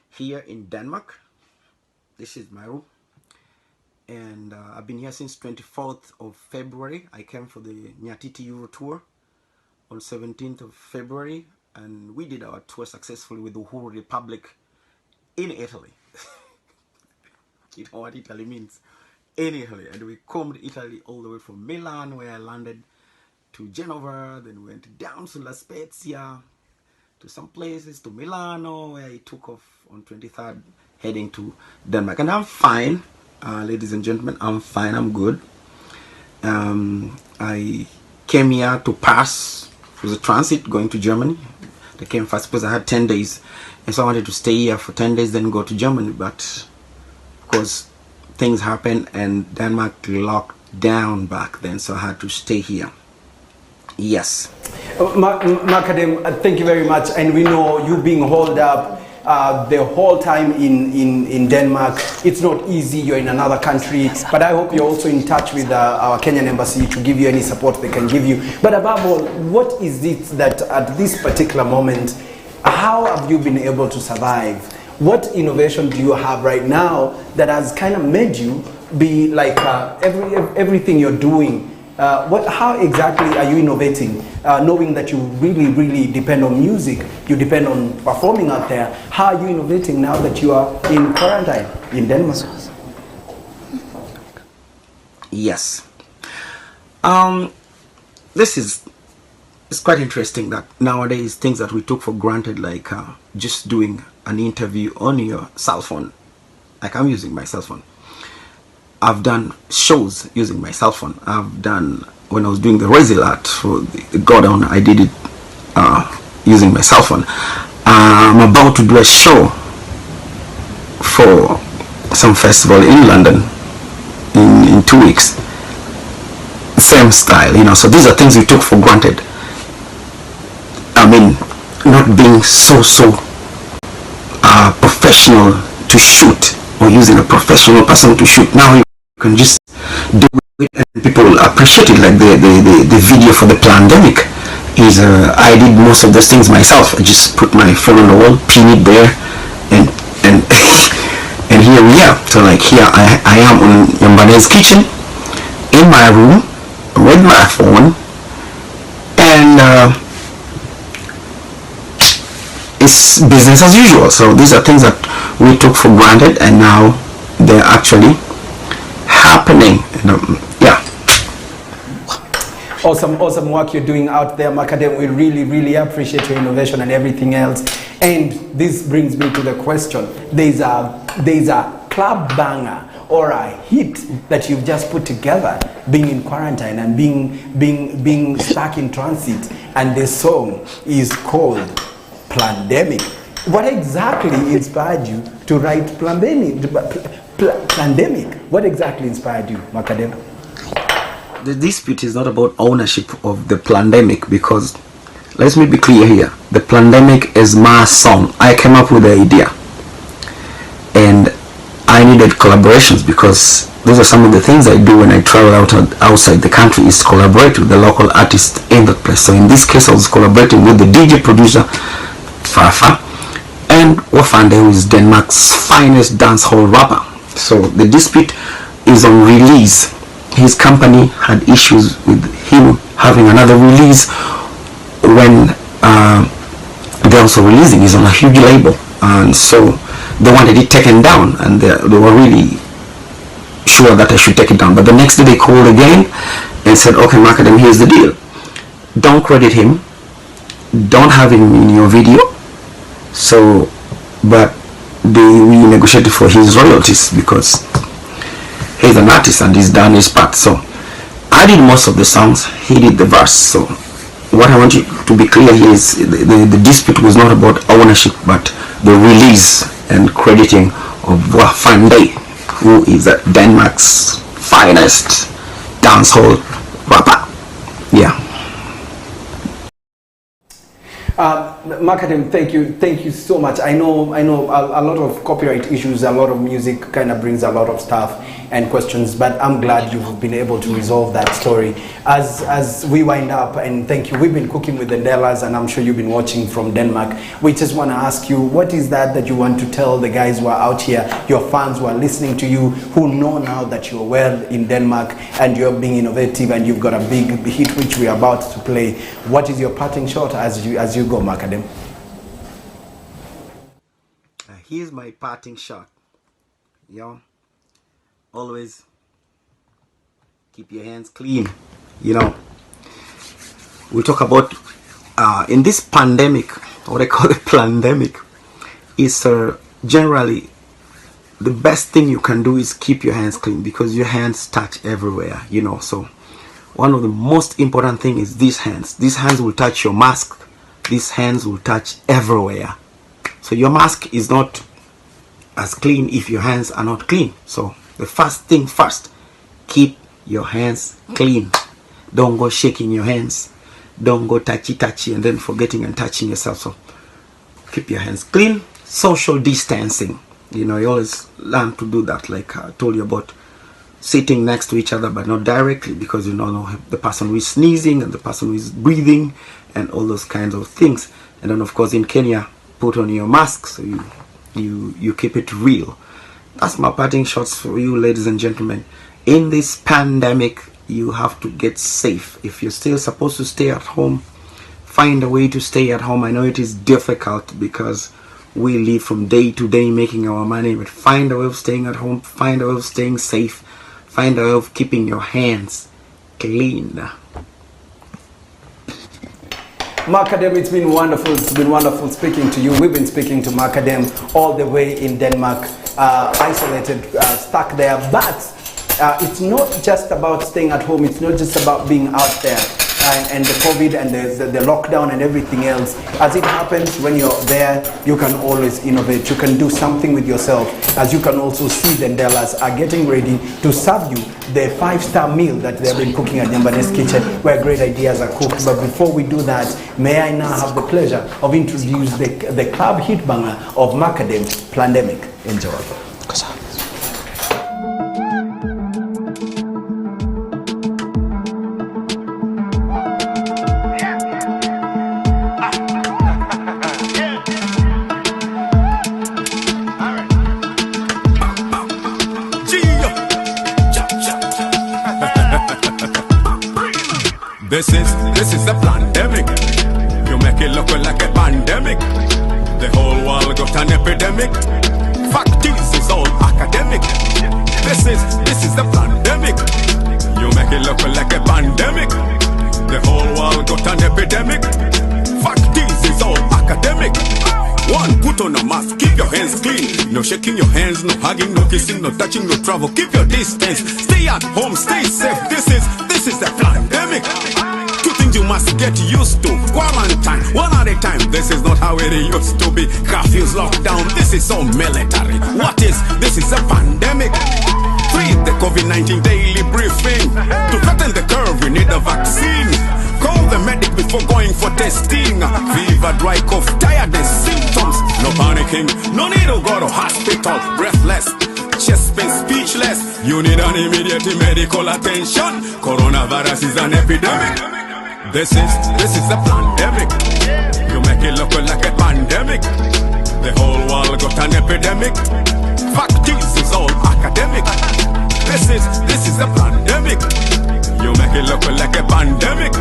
here in Denmark. This is my room, and I've been here since 24th of February. I came for the Nyatiti Euro tour on 17th of February, and we did our tour successfully with the Uhuru Republic in Italy. You know what Italy means? In Italy. And we combed Italy all the way from Milan, where I landed, to Genova, then we went down to La Spezia, to some places, to Milano, where I took off on 23rd, heading to Denmark. And I'm fine, ladies and gentlemen, I'm fine, I'm good. I came here to pass, it was a transit going to Germany. I came first because I had 10 days, and so I wanted to stay here for 10 days, then go to Germany, but of course things happened and Denmark locked down back then, so I had to stay here. Yes. Makadem, thank you very much. And we know you being holed up the whole time in Denmark. It's not easy, you're in another country, but I hope you're also in touch with our Kenyan embassy to give you any support they can give you. But above all, what is it that at this particular moment, how have you been able to survive? What innovation do you have right now that has kind of made you be like everything you're doing? How exactly are you innovating, knowing that you really depend on music, you depend on performing out there? How are you innovating now that you are in quarantine in Denmark? Yes. It's quite interesting that nowadays things that we took for granted, like just doing an interview on your cell phone, like I'm using my cell phone. I've done shows using my cell phone. I've done, when I was doing the Resilat for the Gordon, I did it using my cell phone. I'm about to do a show for some festival in London in 2 weeks. Same style, you know, so these are things we took for granted. I mean, not being so professional to shoot, or using a professional person to shoot. Now you can just do it and people will appreciate it. Like the video for the pandemic is I did most of those things myself. I just put my phone on the wall, pin it there, and and here we are. So like here I am on Ndelaz Kitchen in my room with my phone, and it's business as usual. So these are things that we took for granted, and now they're actually happening. Yeah. Awesome work you're doing out there, Makadem. We really appreciate your innovation and everything else. And this brings me to the question. There's a club banger or a hit that you've just put together, being in quarantine and being stuck in transit, and the song is called Pandemic. What exactly inspired you to write Pandemic? What exactly inspired you, Makadem? The dispute is not about ownership of the pandemic, because let me be clear here. The pandemic is my song. I came up with the idea, and I needed collaborations, because those are some of the things I do when I travel outside the country, is collaborate with the local artist in that place. So in this case, I was collaborating with the DJ producer Fafa and Wafande, who is Denmark's finest dancehall rapper. So the dispute is on release. His company had issues with him having another release when they're also releasing. He's on a huge label, and so they wanted it taken down, and they were really sure that I should take it down. But the next day they called again and said, okay, Makadem, here's the deal. Don't credit him, don't have him in your video, so but we negotiated for his royalties, because he's an artist and he's done his part. So I did most of the songs, he did the verse. So what I want you to be clear here is the dispute was not about ownership, but the release and crediting of Wafande, who is Denmark's finest dancehall Papa. Yeah. Makadem, thank you so much. I know a lot of copyright issues, a lot of music kind of brings a lot of stuff and questions, but I'm glad you've been able to resolve that story. As we wind up, and thank you, we've been cooking with the Ndelaz, and I'm sure you've been watching from Denmark. We just want to ask you, what is that you want to tell the guys who are out here, your fans who are listening to you, who know now that you're well in Denmark and you're being innovative and you've got a big hit which we're about to play? What is your parting shot as you go, Makadem? Here's my parting shot. Always keep your hands clean. We talk about in this pandemic, what I call a pandemic, is generally the best thing you can do is keep your hands clean, because your hands touch everywhere. So one of the most important thing is these hands. These hands will touch your mask. These hands will touch everywhere. So your mask is not as clean if your hands are not clean. So the first thing first, keep your hands clean. Don't go shaking your hands. Don't go touchy and then forgetting and touching yourself. So keep your hands clean. Social distancing. You always learn to do that, like I told you about sitting next to each other but not directly, because you don't know the person who is sneezing and the person who is breathing and all those kinds of things. And then of course in Kenya, put on your mask so you keep it real. That's my parting shots for you, ladies and gentlemen. In this pandemic, you have to get safe. If you're still supposed to stay at home, find a way to stay at home. I know it is difficult because we live from day to day making our money, but find a way of staying at home, find a way of staying safe, find a way of keeping your hands clean. Makadem, it's been wonderful. It's been wonderful speaking to you. We've been speaking to Makadem all the way in Denmark, isolated, stuck there. But it's not just about staying at home. It's not just about being out there and the COVID and the lockdown and everything else. As it happens, when you're there, you can always innovate. You can do something with yourself. As you can also see, the Ndelaz are getting ready to serve you the 5-star meal that they've been cooking at Nyambane's Kitchen, where great ideas are cooked. But before we do that, may I now have the pleasure of introducing the club hit banger of Makadem, Pandemic. Enjoy. This is a pandemic. You make it look like a pandemic. The whole world got an epidemic. Fact is all academic. This is the pandemic. You make it look like a pandemic. The whole world got an epidemic. Fact is all academic. One, put on a mask, keep your hands clean. No shaking your hands, no hugging, no kissing, no touching, no travel. Keep your distance. Stay at home, stay safe. This is the pandemic. Two things you must get used to. Quarantine, one at a time. This is not how it used to be. Curfews, lockdown, this is so military. This is a pandemic. Read the COVID-19 daily briefing. To flatten the curve, we need a vaccine. Call the medic before going for testing. Fever, dry cough, tiredness, symptoms. No panicking, no need to go to hospital. Breathless, chest pain, speechless. You need an immediate medical attention. Coronavirus is an epidemic. This is a pandemic. You make it look like a pandemic. The whole world got an epidemic. Fact is all academic. This is a pandemic. You make it look like a pandemic.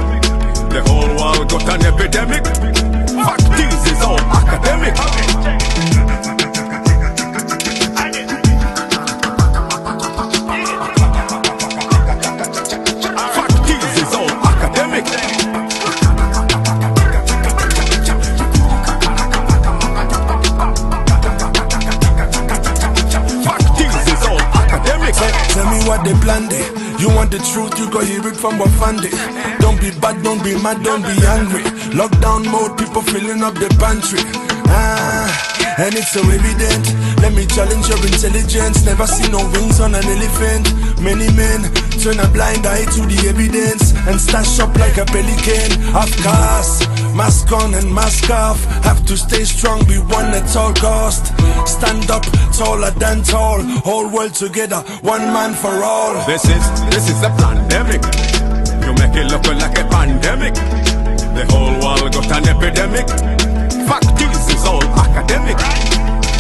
The whole world got an epidemic. Fact is all academic. Fact is all academic. Fact is all academic. Tell me what they planned it. You want the truth, you go hear it from Wafande. Don't be bad, don't be mad, don't be angry. Lockdown mode, people filling up the pantry. And it's so evident. Let me challenge your intelligence. Never see no wings on an elephant. Many men turn a blind eye to the evidence and stash up like a pelican. Of course, mask on and mask off. Have to stay strong, be one at all cost. Stand up, taller than tall. Whole world together, one man for all. This is a pandemic. You make it look like a pandemic. The whole world got an epidemic. Fact is, it's all academic.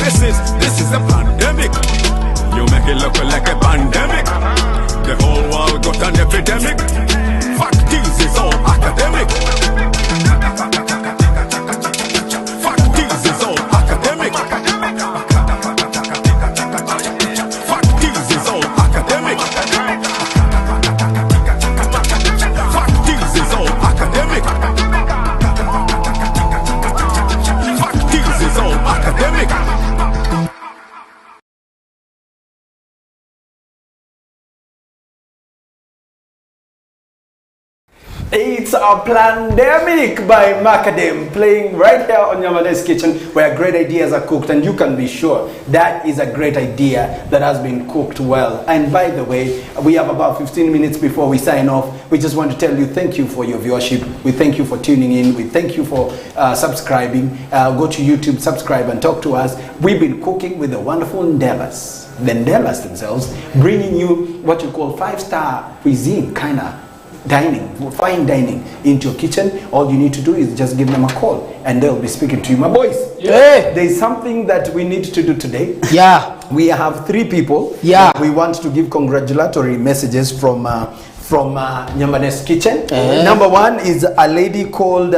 This is a pandemic. You make it look like a pandemic. The whole world got an epidemic. Fact is, it's all academic. Fact is, it's all academic. Fact is, it's all academic. Fact is, it's all academic. Fact is, it's all academic. It's a Pandemic by Makadem, playing right here on Nyambane's Kitchen, where great ideas are cooked, and you can be sure that is a great idea that has been cooked well. And by the way, we have about 15 minutes before we sign off. We just want to tell you thank you for your viewership. We thank you for tuning in. We thank you for subscribing. Go to YouTube, subscribe, and talk to us. We've been cooking with the wonderful Ndelaz, the Ndelaz themselves, bringing you what you call 5-star cuisine kind of dining, fine dining into your kitchen. All you need to do is just give them a call and they'll be speaking to you. My boys, there is something that we need to do today. We have 3 people. We want to give congratulatory messages from Nyambane's Kitchen. Number 1 is a lady called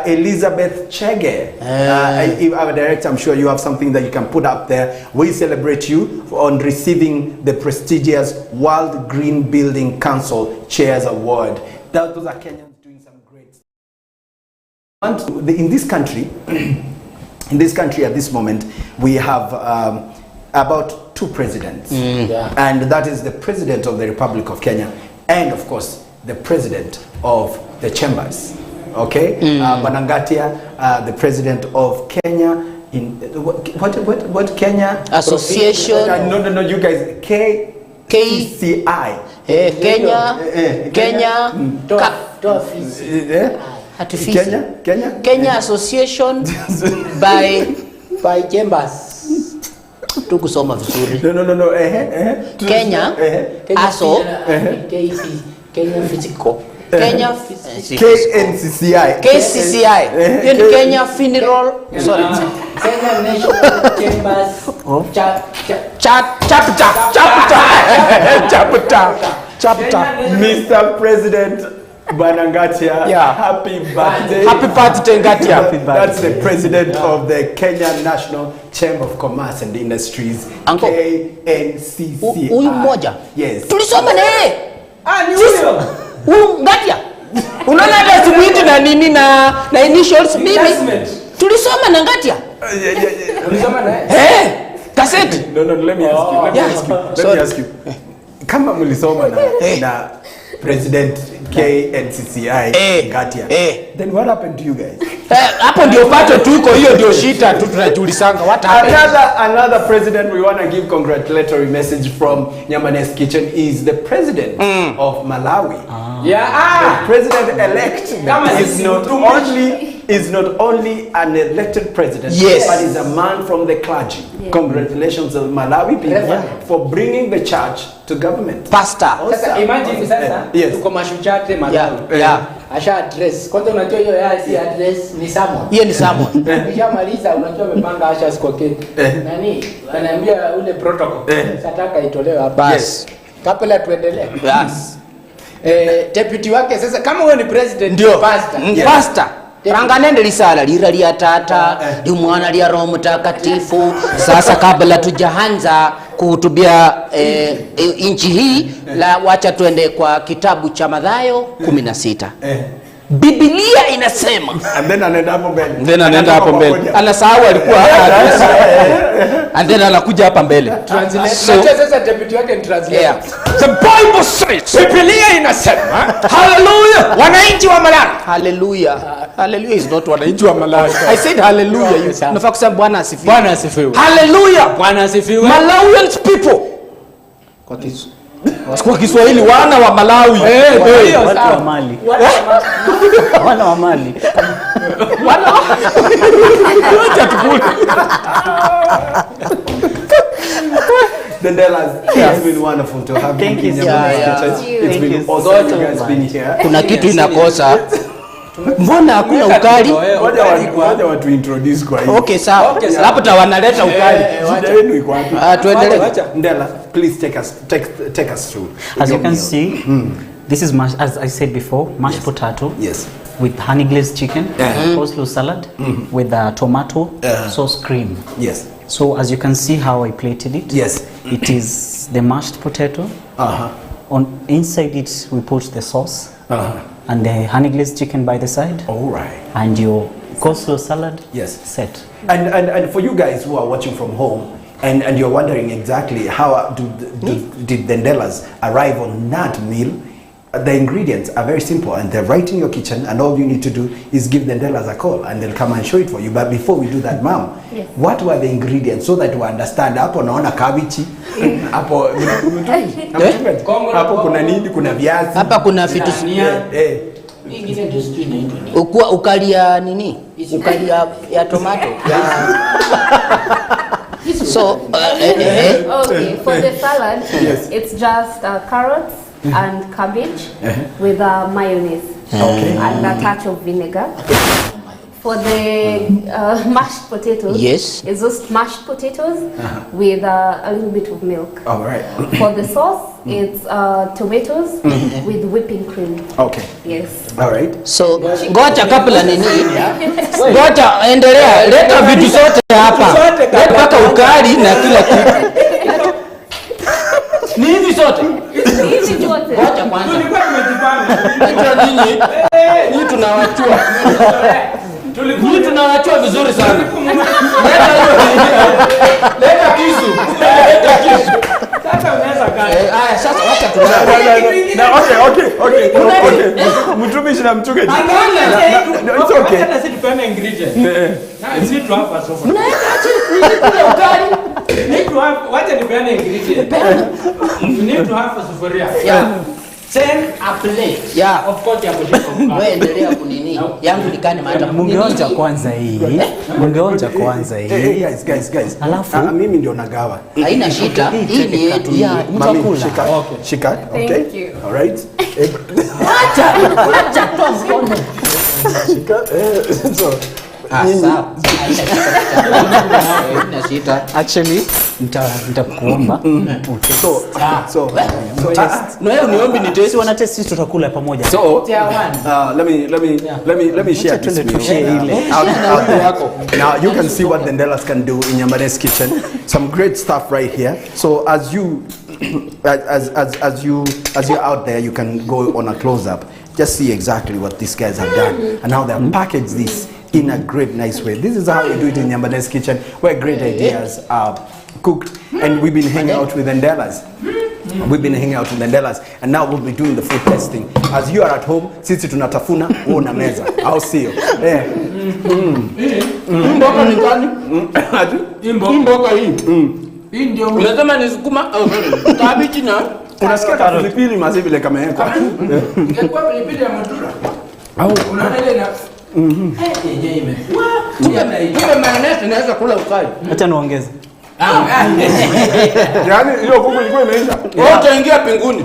Elizabeth Chege. Our director, I'm sure you have something that you can put up there. We celebrate you on receiving the prestigious World Green Building Council Chairs Award. Those are Kenyans doing some great stuff. In this country, at this moment, we have about 2 presidents. And that is the President of the Republic of Kenya and, of course, the President of the Chambers. Okay, Banangatia, the President of Kenya, in what Kenya Association? No, you guys, KCCI. Kenya Association by Chambers. Tukusoma vizuri. No. Kenya Aso Kenya Physical. Kenya KNCCI. Kenya Funeral. Sorry. Kenya National Chambers. Chapter. Mr. President Banangatia. Happy birthday. Happy birthday, Ngatia. That's the President of the Kenya National Chamber of Commerce and Industries. KNCCI. Huyu mmoja. Yes. Tulisoma na yeye. Ni huyo. Ngatia. Unaona hata simuiti na nini na initials mimi. Tulisoma na Ngatia. Tulisoma na yeye. Cassette. No, let me ask you. Let me ask you. Kama mlisoma na President KNCCI Ngatia. Then what happened to you guys? Hapo ndio pato tuko, hiyo ndio shita tu tunajulisanga. What happened? Another president we want to give congratulatory message from Nyambane's Kitchen is the President of Malawi. The President elect is not only an elected president, but is a man from the clergy. Congratulations to Malawi people for bringing the church to government. Pastor. Sasa imagine sasa tuko mashujate Malawi. Asha address. Kwanza unajua hiyo si address ni someone. Hiyo ni someone. Ukishamaliza unajua umepanga Asha sikokeni. Nani? Ananiambia ule protocol. Sataka itolewe hapa. Yes. Kabla tuendelee. Yes. Deputy wake sasa kama wewe ni president ndio pastor. Pastor. Ranganende lisala lira lia tata ndi mwana lia Roho Mtakatifu. Sasa kabla tujaanza kuhutubia inchi hii la wacha tuende kwa kitabu cha Mathayo 16. Biblia inasema and then anaenda hapo mbele. Anasahau alikuwa and then anakuja hapa mbele. Sasa deputy wake ni translator. The Bible says, Biblia inasema, hallelujah, wananchi wa Malawi. Hallelujah is not wananchi wa Malawi. I said hallelujah. Unafaa kusema Bwana asifiwe. Bwana asifiwe. Hallelujah. Bwana asifiwe. Malawians people. Kwa Kiswahili wana wa Malawi. Watu wa Mali. Wana wa Mali. Ndelaz, it's been wonderful to have you. Thank you. It's been awesome you guys being here. Kuna kitu inakosa. Mbona hakuna ukali? Ngoja watu introduce kwa hiyo. Okay, sawa. Labda wanaleta ukali. Shida yenu iko wapi? Tuendelee. Ndelaz, please take us through. As you can see, this is as I said before, mashed potato. Yes. With honey glazed chicken, coleslaw salad, with tomato sauce cream. Yes. So as you can see how I plated it. Yes. It is the mashed potato. On inside it we put the sauce. And the honey glazed chicken by the side. All right. And your coleslaw salad. Yes. Set. And for you guys who are watching from home and you're wondering exactly how did the Ndelaz arrive on that meal, the ingredients are very simple and they're right in your kitchen, and all you need to do is give the Ndelaz a call and they'll come and show it for you. But before we do that, ma'am, yes, what were the ingredients so that we understand? Hapo naona kabichi, hapo hapo kuna nini, kuna viazi, hapa kuna vitu Ingine ndio sijui inaitwa nini. Ukali ya nini? Ukali ya tomato. So okay, for the salad, it's just carrots and cabbage with mayonnaise and a touch of vinegar. For the mashed potatoes, it's just mashed potatoes with a little bit of milk. All right. For the sauce, it's tomatoes with whipping cream. Okay. Yes. All right. So ngoja kabla nini? Ngoja endelea. Leta vitu zote hapa. Leta paka ukali na kila kitu. Ni hivi zote. Hivi zote. Ngoja kwanza. Tulikuwa tumejipanga. Ndio nini? Ni tunawachua. Tulikuwa tunawachua vizuri sana. Leta kisu. Leta kisu. Sasa unaweza kaa. Haya sasa wacha Okay. Mtumishi na Mchungaji. It's okay. Hata sisi tupeane ingredients. Na sisi tu hapa sofa. Kuna ukali. Wacha nipeane ingredients. You need to have a sufuria. Send a plate. Yeah. Of course ya mjiko. Wewe endelea kunini? Yangu nikane mata. Mungeonja kwanza hii. Mungeonja kwanza hii. Hey guys. Alafu mimi ndio nagawa. Haina shida. Hii ni yetu. Mtakula. Shika. Okay. Thank you. All right. Acha toa mkono. Shika. So actually nitakuomba niombi ni taste, wana taste, sisi tutakula pamoja. So let me share this meal out. Now you can see what the Ndelaz can do in Nyambane's kitchen. Some great stuff right here. So as you're out there, you can go on a close up. Just see exactly what these guys have done and how they have packaged this in a great nice way. This is how we do it in Nyambane's kitchen, where great ideas are cooked. And we've been hanging out with Ndelaz. And now we'll be doing the food testing. As you are at home, sisi tunatafuna, una meza. I'll see you. Mboga ni gani? Mboga hii. Hii ndio unasema ni sukuma kabichi na unasikia pilipili mazi vile kama yako. Ingekuwa pilipili ya matura. Au unaona ile na Ile mayonnaise inaweza kula ukali. Acha niongeze. Yaani hiyo kuku ilikuwa imeisha. Wewe utaingia pinguni.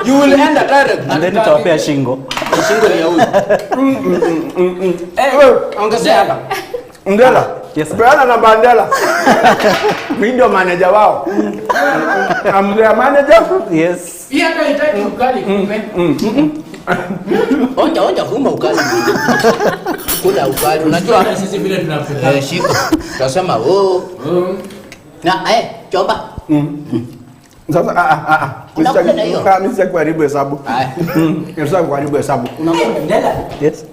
You will end direct. And then utawapea shingo. Shingo ni ya huyu. Ongezea hapa. Ndela. Yes sir. Bwana na Bandela. Mimi ndio manager wao. I'm their manager. Yes. Hii hata haitaki ukali kumbe. Onja huma ukali. Kula ukali. Unajua sisi vile tunapenda. Shika. Tutasema na chomba. Sasa mimi sikuharibu hesabu. Sasa kuharibu hesabu. Unaona Ndela? Yes.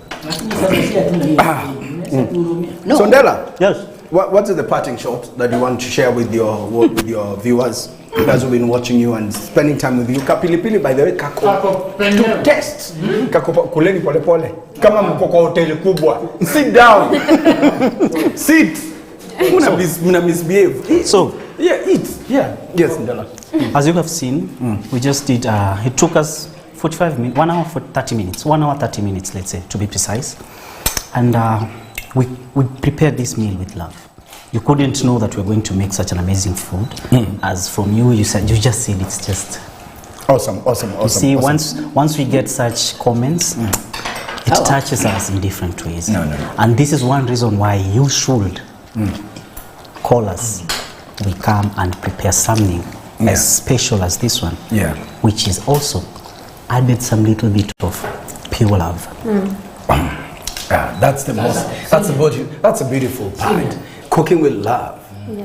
So Ndela, yes. What is the parting shot that you want to share with your viewers as we've been watching you and spending time with you? Kapilipili, by the way, to test. Kuleni pole pole. Kama mko kwa hoteli kubwa. Sit down. Sit. Muna misbehave. So, yeah, eat. Yeah. Yes, Ndela. As you have seen, we just did, it took us 45 minutes, 1 hour for 30 minutes, 1 hour 30 minutes, let's say, to be precise. And we prepared this meal with love. You couldn't know that we're going to make such an amazing food. As from you, you just said it's just awesome. You see, once we get such comments, it touches us in different ways. No. And this is one reason why you should call us. We come and prepare something as special as this one, which is also added some little bit of pure love. That's a beautiful part. Cooking with love.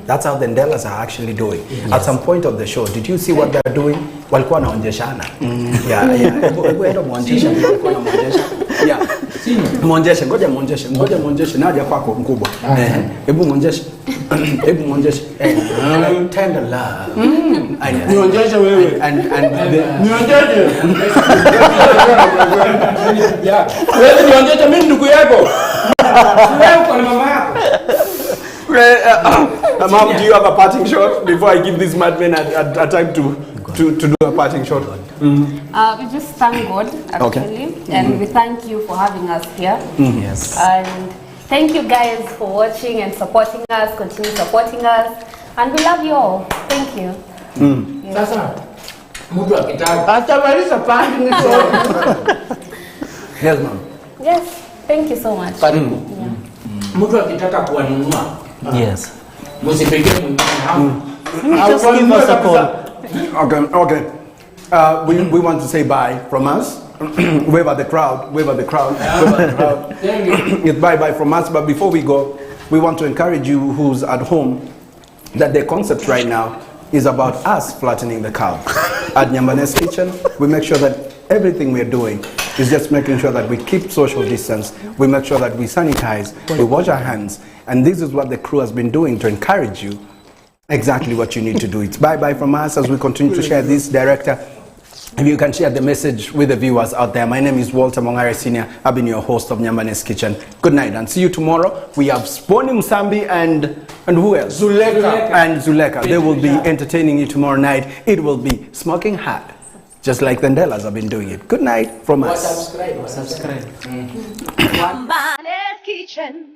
That's how the Ndelaz are actually doing. At some point of the show, did you see what they're doing? Walikuwa wanaonjeshana. Mwonjeshe, ngoja mwonjeshe. Naja kwako mkubwa. Hebu mwonjeshe. Tender love. Mwonjeshe wewe. Mwonjeshe. Wewe mwonjeshe mimi ndugu yako. Wewe kwa mama yako. Mom, do you have a parting shot before I give this madman a time to do a parting shot? We just thank God, actually, and we thank you for having us here. Yes. And thank you guys for watching and supporting us, continue supporting us, and we love you all. Thank you. Sasa mtu akitaka atamaliza pandi mwisho. Yes, mom. Yes, thank you so much. Mtu akitaka kuwanunua. Yes. Msipige mwingine hao. Just give us a call. Okay. We want to say bye from us. Wave at the crowd. It's bye from us. But before we go, we want to encourage you who's at home that the concept right now is about us flattening the curve. At Nyambanes Kitchen, we make sure that everything we're doing is just making sure that we keep social distance, we make sure that we sanitize, we wash our hands, and this is what the crew has been doing to encourage you exactly what you need to do. It's bye-bye from us as we continue to share this. Director, if you can share the message with the viewers out there. My name is Walter Mongare Senior. I've been your host of Nyambanes Kitchen. Good night and see you tomorrow. We have Sponi Msambi and who else? Zuleka. They will be entertaining you tomorrow night. It will be smoking hot, just like the Ndelaz have been doing it. Good night from us. Subscribe. Nyambanes Kitchen.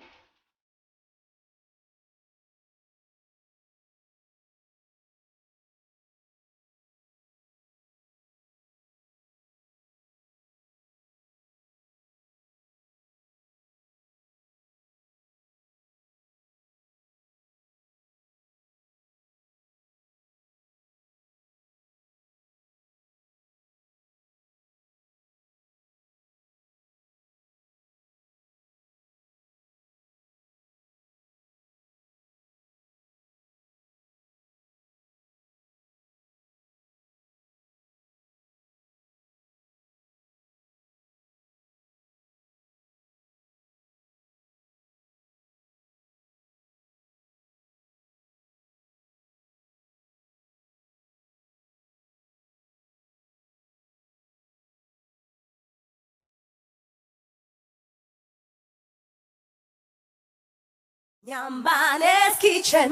Nyambanes Kitchen.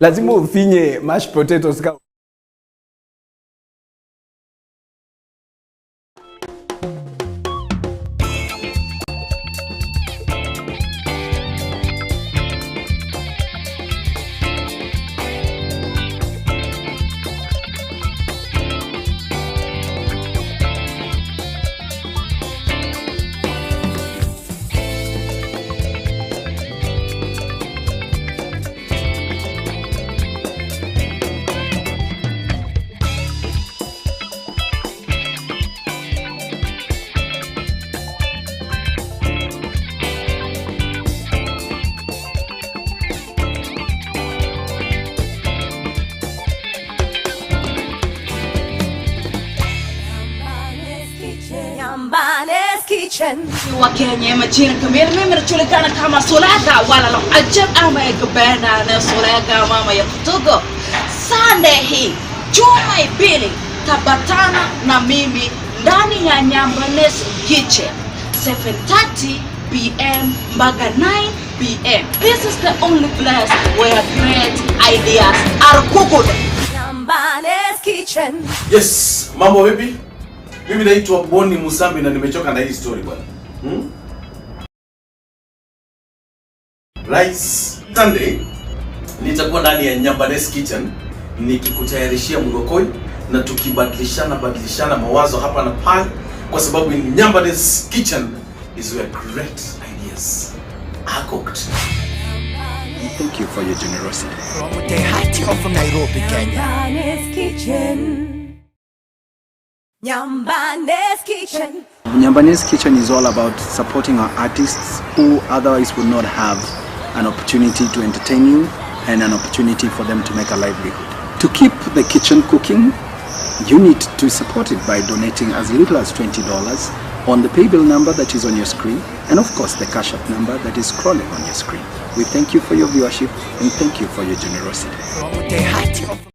Lazima ufinye mashed potatoes ka Wakenya majina kamili mimi najulikana kama Sulaga wala lo ajab ama gabana na Sulaga mama ya kutugo Sunday hii Juma ibili tabatana na mimi ndani ya Nyambanes Kitchen 7:30 p.m. mpaka 9 p.m. This is the only place where great ideas are cooked. Nyambanes Kitchen. Yes, mambo vipi? Mimi naitwa Boni Musambi na nimechoka na hii story bwana. Rice Sunday nitakuwa ndani ya Nyambanes Kitchen nikikutayarishia mlokoi na tukibadilishana mawazo hapa na pale, kwa sababu in Nyambanes Kitchen is where great ideas are cooked. Thank you for your generosity. From the heart of Nairobi, Kenya. Nyambanes Kitchen. Nyambanes Kitchen. Nyambanes Kitchen is all about supporting our artists who otherwise would not have an opportunity to entertain you and an opportunity for them to make a livelihood. To keep the kitchen cooking, you need to support it by donating as little as $20 on the paybill number that is on your screen, and of course the cash app number that is scrolling on your screen. We thank you for your viewership and thank you for your generosity. From the heart of